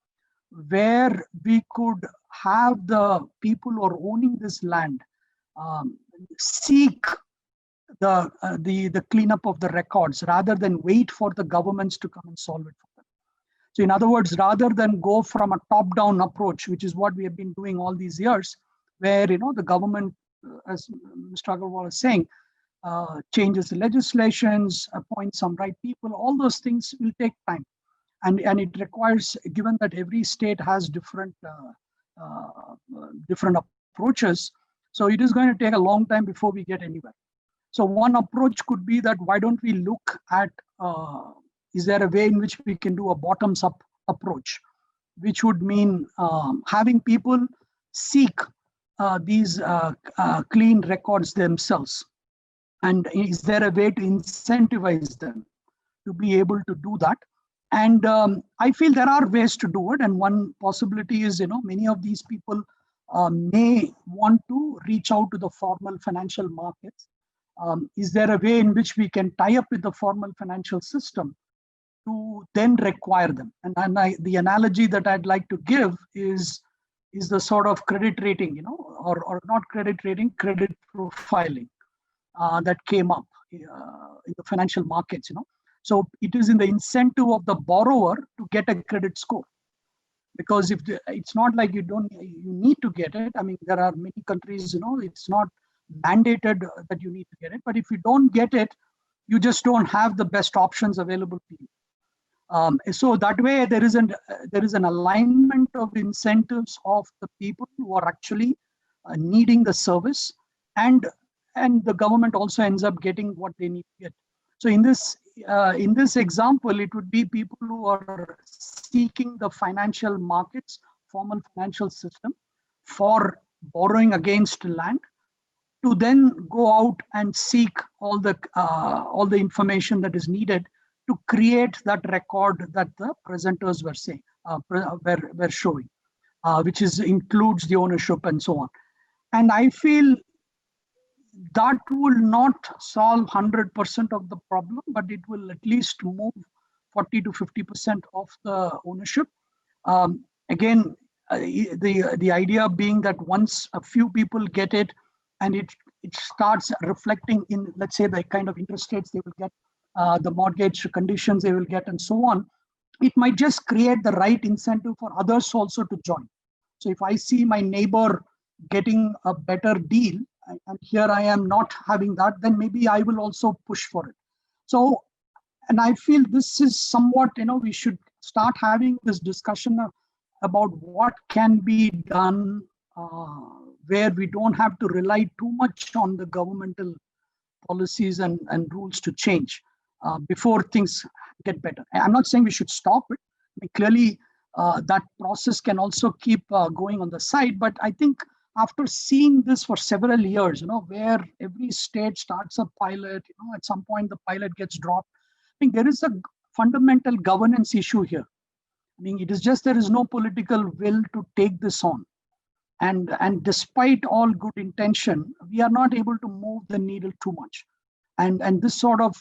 where we could have the people who are owning this land seek the cleanup of the records rather than wait for the governments to come and solve it for them? So in other words, rather than go from a top-down approach, which is what we have been doing all these years, where the government, as Mr. Agarwal was saying, changes the legislations, appoints some right people, all those things will take time. And it requires, given that every state has different approaches, so it is going to take a long time before we get anywhere. So one approach could be that why don't we look at, is there a way in which we can do a bottoms-up approach, which would mean having people seek these clean records themselves. And is there a way to incentivize them to be able to do that? And I feel there are ways to do it. And one possibility is, many of these people may want to reach out to the formal financial markets. Is there a way in which we can tie up with the formal financial system to then require them? And the analogy that I'd like to give is the sort of credit rating, or not credit rating, credit profiling that came up in the financial markets. So it is in the incentive of the borrower to get a credit score, because if it's not like you need to get it. I mean, there are many countries, it's not mandated that you need to get it, but if you don't get it, you just don't have the best options available to you. So that way, there is an alignment of incentives of the people who are actually needing the service, and the government also ends up getting what they need to get. So in this example, it would be people who are seeking the financial markets, formal financial system, for borrowing against land, to then go out and seek all the information that is needed to create that record that the presenters were saying, were showing, which includes the ownership and so on. And I feel that will not solve 100% of the problem, but it will at least move 40 to 50% of the ownership. Again, the idea being that once a few people get it, and it starts reflecting in, let's say, the kind of interest rates they will get, the mortgage conditions they will get, and so on, it might just create the right incentive for others also to join. So if I see my neighbor getting a better deal, and here I am not having that, then maybe I will also push for it. So, and I feel this is somewhat, we should start having this discussion about what can be done where we don't have to rely too much on the governmental policies and rules to change before things get better. I'm not saying we should stop it. I mean, clearly, that process can also keep going on the side. But I think after seeing this for several years, where every state starts a pilot, at some point the pilot gets dropped. I think there is a fundamental governance issue here. I mean, it is just there is no political will to take this on. And despite all good intention, we are not able to move the needle too much. And this sort of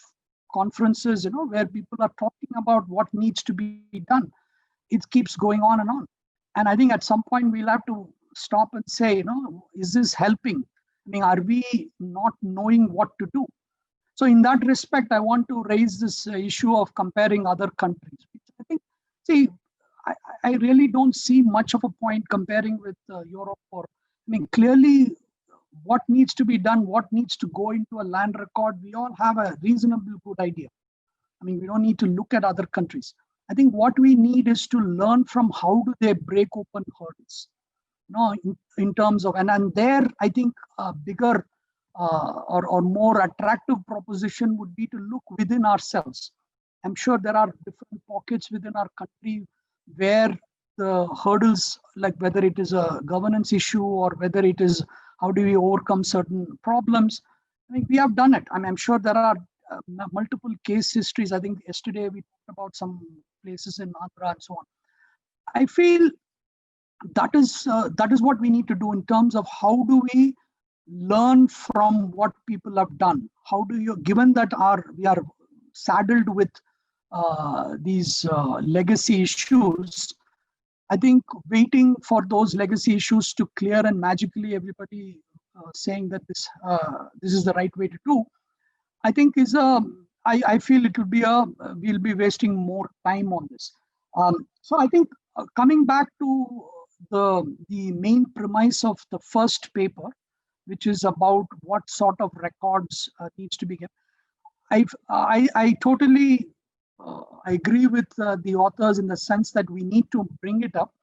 conferences, where people are talking about what needs to be done, it keeps going on and on. And I think at some point we'll have to stop and say, is this helping? I mean, are we not knowing what to do? So in that respect, I want to raise this issue of comparing other countries. I think, see, I really don't see much of a point comparing with Europe. Clearly, what needs to be done, what needs to go into a land record, we all have a reasonably good idea. I mean, we don't need to look at other countries. I think what we need is to learn from how do they break open hurdles, in terms of, and there, I think a bigger or more attractive proposition would be to look within ourselves. I'm sure there are different pockets within our country where the hurdles, like whether it is a governance issue or whether it is how do we overcome certain problems. I mean, we have done it. I mean, I'm sure there are multiple case histories. I think yesterday we talked about some places in Andhra and so on. I feel that is what we need to do in terms of how do we learn from what people have done. How do you, given that we are saddled with these legacy issues, I think waiting for those legacy issues to clear and magically everybody saying that this is the right way to do, I think is I feel it will be we'll be wasting more time on this. So I think coming back to the main premise of the first paper, which is about what sort of records needs to be given, I totally I agree with the authors in the sense that we need to bring it up.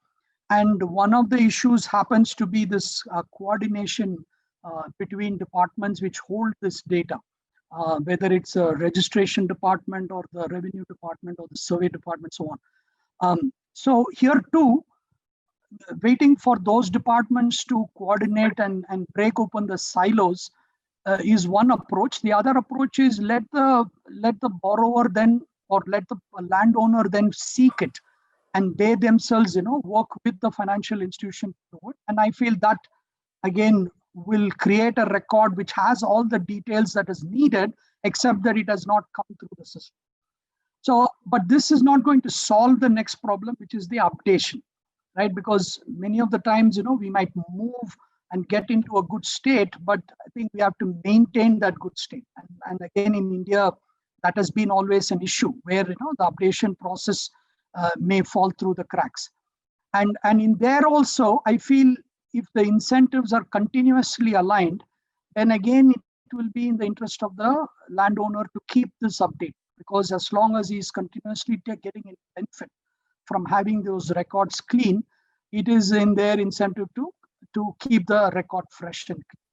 And one of the issues happens to be this coordination between departments which hold this data, whether it's a registration department or the revenue department or the survey department, so on. So here too, waiting for those departments to coordinate and break open the silos is one approach. The other approach is let the borrower then, or let the landowner then seek it, and they themselves, work with the financial institution to do it. And I feel that again will create a record which has all the details that is needed, except that it has not come through the system. So, but this is not going to solve the next problem, which is the updation, right? Because many of the times, we might move and get into a good state, but I think we have to maintain that good state. And again, in India, that has been always an issue where, the updation process may fall through the cracks. And in there also, I feel if the incentives are continuously aligned, then again, it will be in the interest of the landowner to keep this update, because as long as he's continuously getting a benefit from having those records clean, it is in their incentive to keep the record fresh and clean.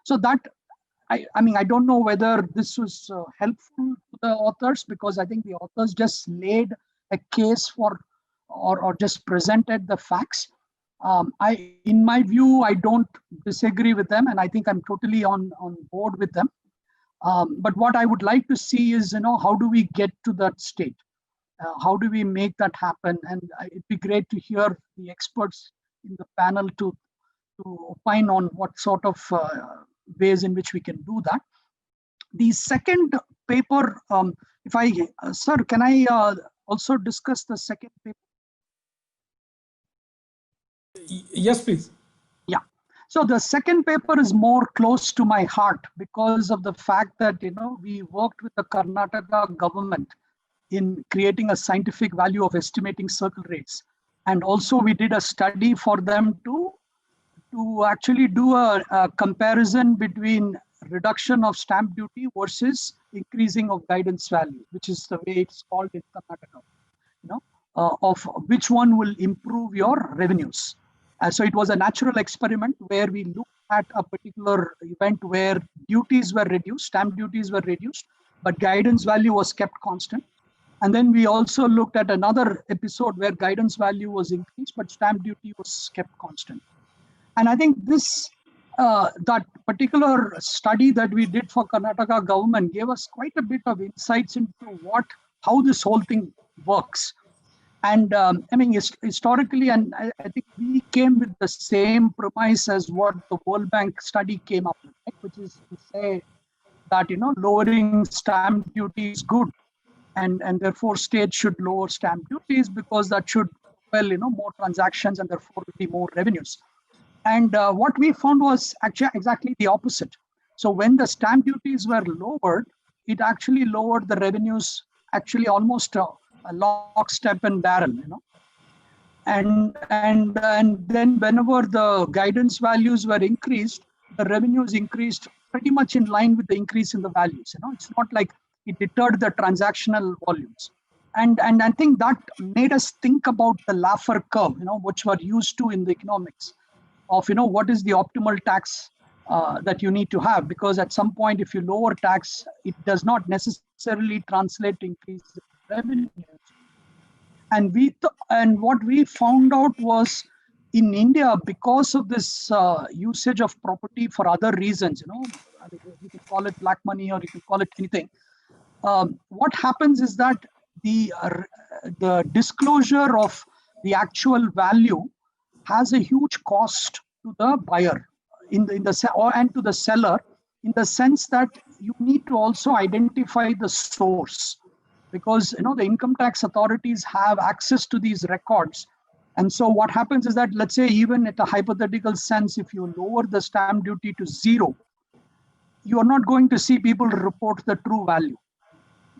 So that, I mean, I don't know whether this was helpful to the authors, because I think the authors just laid a case for, or just presented the facts. In my view, I don't disagree with them, and I think I'm totally on board with them. But what I would like to see is, how do we get to that state? How do we make that happen? And it'd be great to hear the experts in the panel to opine on what sort of ways in which we can do that. The second paper, sir, can I also discuss the second paper? Yes, please. Yeah. So the second paper is more close to my heart because of the fact that, we worked with the Karnataka government in creating a scientific value of estimating circle rates. And also we did a study for them to actually do a comparison between reduction of stamp duty versus increasing of guidance value, which is the way it's called in Karnataka, of which one will improve your revenues. So it was a natural experiment where we looked at a particular event where duties were reduced, stamp duties were reduced, but guidance value was kept constant. And then we also looked at another episode where guidance value was increased, but stamp duty was kept constant. And I think this, that particular study that we did for Karnataka government gave us quite a bit of insights into how this whole thing works. And I mean, historically, and I think we came with the same premise as what the World Bank study came up with, right? Which is to say that, lowering stamp duty is good. And therefore, states should lower stamp duties because that should propel, more transactions and therefore be more revenues. And what we found was actually exactly the opposite. So when the stamp duties were lowered, it actually lowered the revenues actually almost a lockstep and barrel, and then whenever the guidance values were increased, the revenues increased pretty much in line with the increase in the values. It's not like it deterred the transactional volumes. And I think that made us think about the Laffer curve, which we're used to in the economics of, what is the optimal tax that you need to have, because at some point, if you lower tax, it does not necessarily translate to increase revenues. And what we found out was in India, because of this usage of property for other reasons, I mean, you can call it black money or you can call it anything. What happens is that the disclosure of the actual value has a huge cost to the buyer and to the seller, in the sense that you need to also identify the source, because the income tax authorities have access to these records. And so what happens is that, let's say, even at a hypothetical sense, if you lower the stamp duty to 0, you are not going to see people report the true value,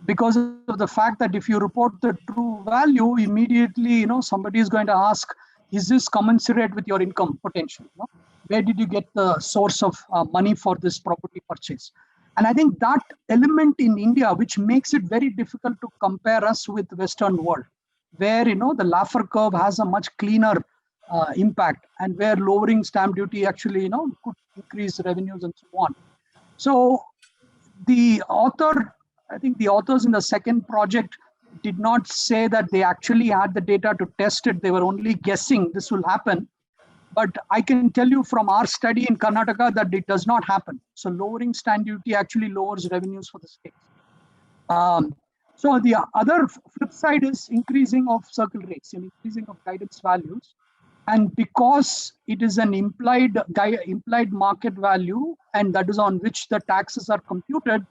because of the fact that if you report the true value, immediately, somebody is going to ask, is this commensurate with your income potential? Where did you get the source of money for this property purchase? And I think that element in India, which makes it very difficult to compare us with the Western world, where, the Laffer curve has a much cleaner impact, and where lowering stamp duty actually, could increase revenues and so on. So I think the authors in the second project did not say that they actually had the data to test it. They were only guessing this will happen. But I can tell you from our study in Karnataka that it does not happen. So lowering stamp duty actually lowers revenues for the states. So the other flip side is increasing of circle rates and increasing of guidance values. And because it is an implied market value, and that is on which the taxes are computed,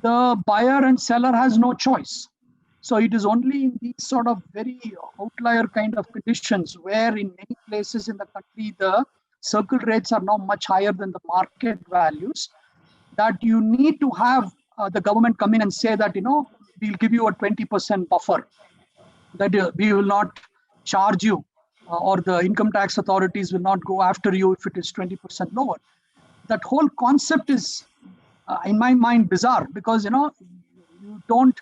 the buyer and seller has no choice. So it is only in these sort of very outlier kind of conditions where in many places in the country, the circle rates are now much higher than the market values, that you need to have the government come in and say that, we'll give you a 20% buffer, that we will not charge you, or the income tax authorities will not go after you if it is 20% lower. That whole concept is, in my mind, bizarre, because, you don't,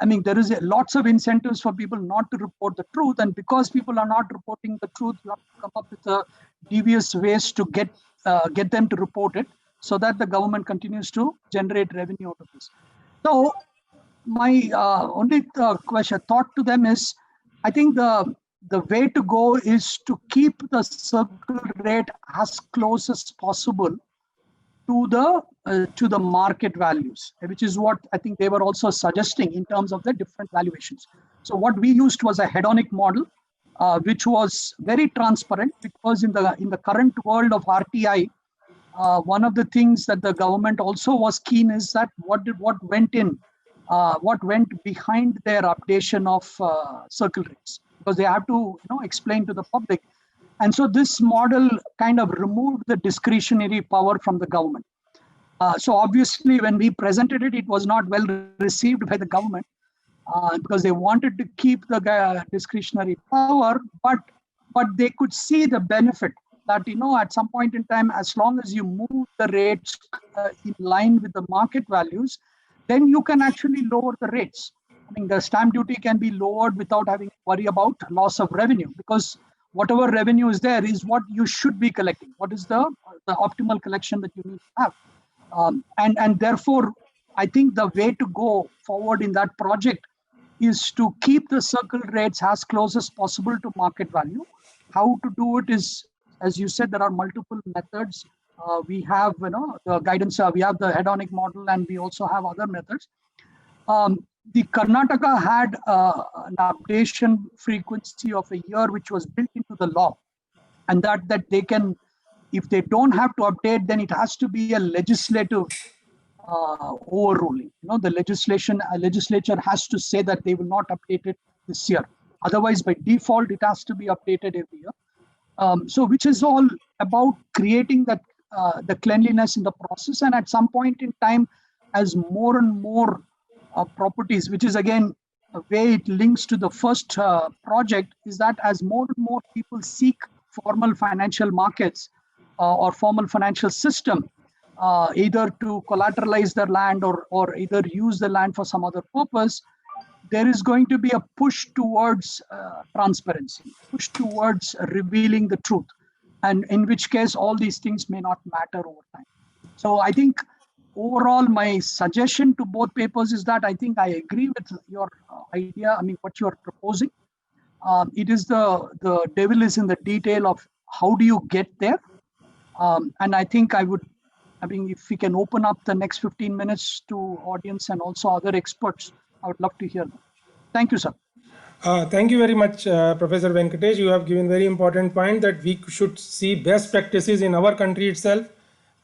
I mean, there is lots of incentives for people not to report the truth. And because people are not reporting the truth, you have to come up with devious ways to get them to report it, so that the government continues to generate revenue out of this. So my only thought to them is, I think the way to go is to keep the circle rate as close as possible to the market values, which is what I think they were also suggesting in terms of the different valuations. So what we used was a hedonic model, which was very transparent, because in the current world of RTI, one of the things that the government also was keen is that what went behind their updation of circle rates, because they have to explain to the public. And so this model kind of removed the discretionary power from the government. So obviously, when we presented it, it was not well received by the government, because they wanted to keep the discretionary power, but they could see the benefit that, at some point in time, as long as you move the rates in line with the market values, then you can actually lower the rates. I mean, the stamp duty can be lowered without having to worry about loss of revenue, because whatever revenue is there is what you should be collecting. What is the optimal collection that you need to have? And therefore, I think the way to go forward in that project is to keep the circle rates as close as possible to market value. How to do it is, as you said, there are multiple methods. We have, the guidance. We have the hedonic model, and we also have other methods. The Karnataka had an updation frequency of a year, which was built into the law, and that they can, if they don't have to update, then it has to be a legislative overruling. The legislature has to say that they will not update it this year. Otherwise, by default, it has to be updated every year. So, which is all about creating that the cleanliness in the process. And at some point in time, as more and more properties, which is again a way it links to the first project, is that as more and more people seek formal financial markets or formal financial system, either to collateralize their land or either use the land for some other purpose, there is going to be a push towards transparency, push towards revealing the truth, and in which case all these things may not matter over time. So I think overall, my suggestion to both papers is that I think I agree with your idea. I mean, what you are proposing. It is the devil is in the detail of how do you get there. And I think if we can open up the next 15 minutes to audience and also other experts, I would love to hear them. Thank you, sir. Thank you very much, Professor Venkatesh. You have given very important point that we should see best practices in our country itself,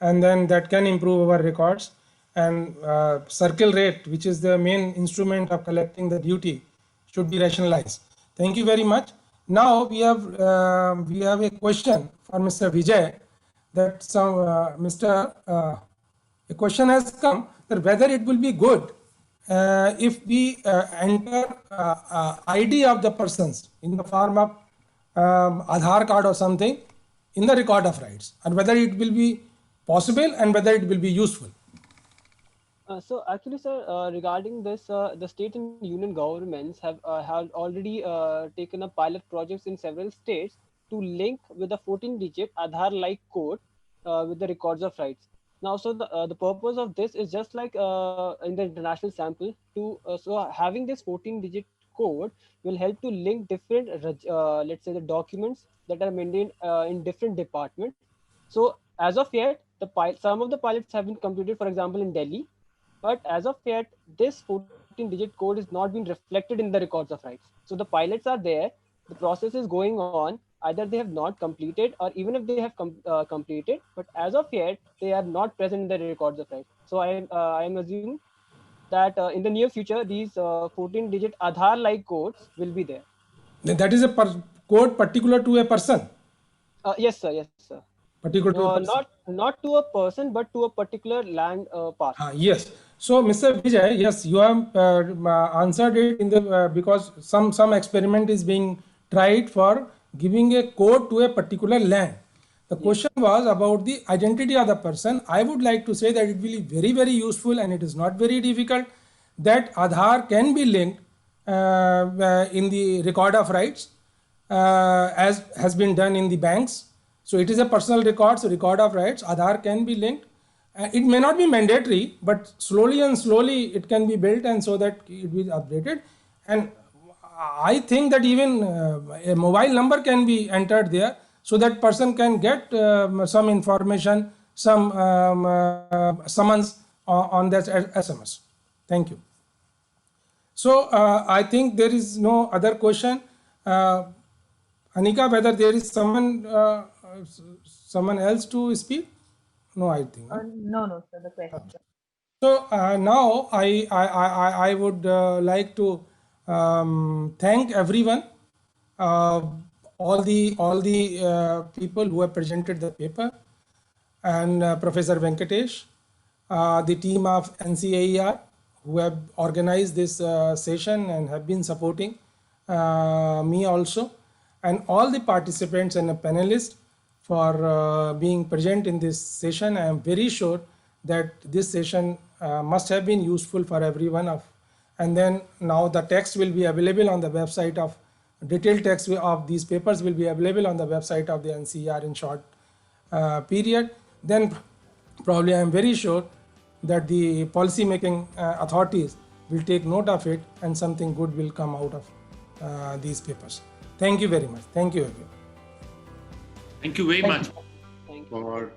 and then that can improve our records. And circle rate, which is the main instrument of collecting the duty, should be rationalized. Thank you very much. Now we have a question for Mr. Vijay. That a question has come that whether it will be good if we enter ID of the persons in the form of Aadhaar card or something in the record of rights, and whether it will be possible and whether it will be useful. So actually, sir, regarding this, the state and union governments have already taken up pilot projects in several states to link with a 14-digit Aadhaar-like code with the records of rights. Now, so the purpose of this is just like in the international sample. So having this 14-digit code will help to link different, let's say, the documents that are maintained in different departments. So as of yet, some of the pilots have been completed, for example, in Delhi. But as of yet, this 14-digit code is not being reflected in the records of rights. So the pilots are there, the process is going on. Either they have not completed, or even if they have completed, but as of yet, they are not present in the records of rights. So I am assuming that in the near future, these 14-digit Aadhaar-like codes will be there. That is a code particular to a person? Yes, sir. Yes, sir. Particular to a person? Not to a person, but to a particular land parcel. Yes. So, Mr. Vijay, yes, you have answered it in the because some experiment is being tried for giving a code to a particular land. The question was about the identity of the person. I would like to say that it will be very, very useful, and it is not very difficult, that Aadhaar can be linked in the record of rights as has been done in the banks. So it is a personal record, so record of rights, Aadhaar can be linked. It may not be mandatory, but slowly and slowly it can be built, and so that it will be updated. And I think that even a mobile number can be entered there, so that person can get some information, some summons on that SMS. Thank you. So I think there is no other question. Anika, whether there is someone else to speak? No, I think. No, sir, the question. So now I would like to thank everyone, all the people who have presented the paper, and Professor Venkatesh, the team of NCAER who have organized this session and have been supporting me also, and all the participants and the panelists for being present in this session. I am very sure that this session must have been useful for everyone. And then now the text will be available on the website of detailed text of these papers will be available on the website of the NCER in short period, then probably I am very sure that the policy making authorities will take note of it and something good will come out of these papers. Thank you very much. Thank you everyone. Thank you very much Thank you. for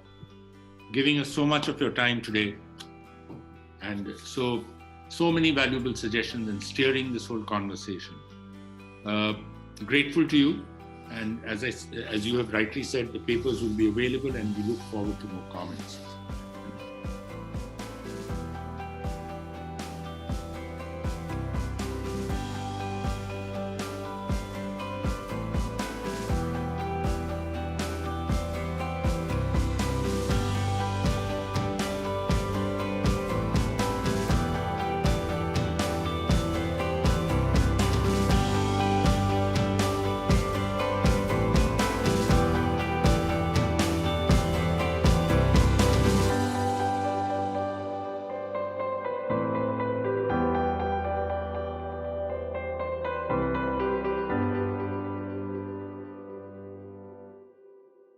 giving us so much of your time today, and so many valuable suggestions and steering this whole conversation. Grateful to you, and as you have rightly said, the papers will be available and we look forward to more comments.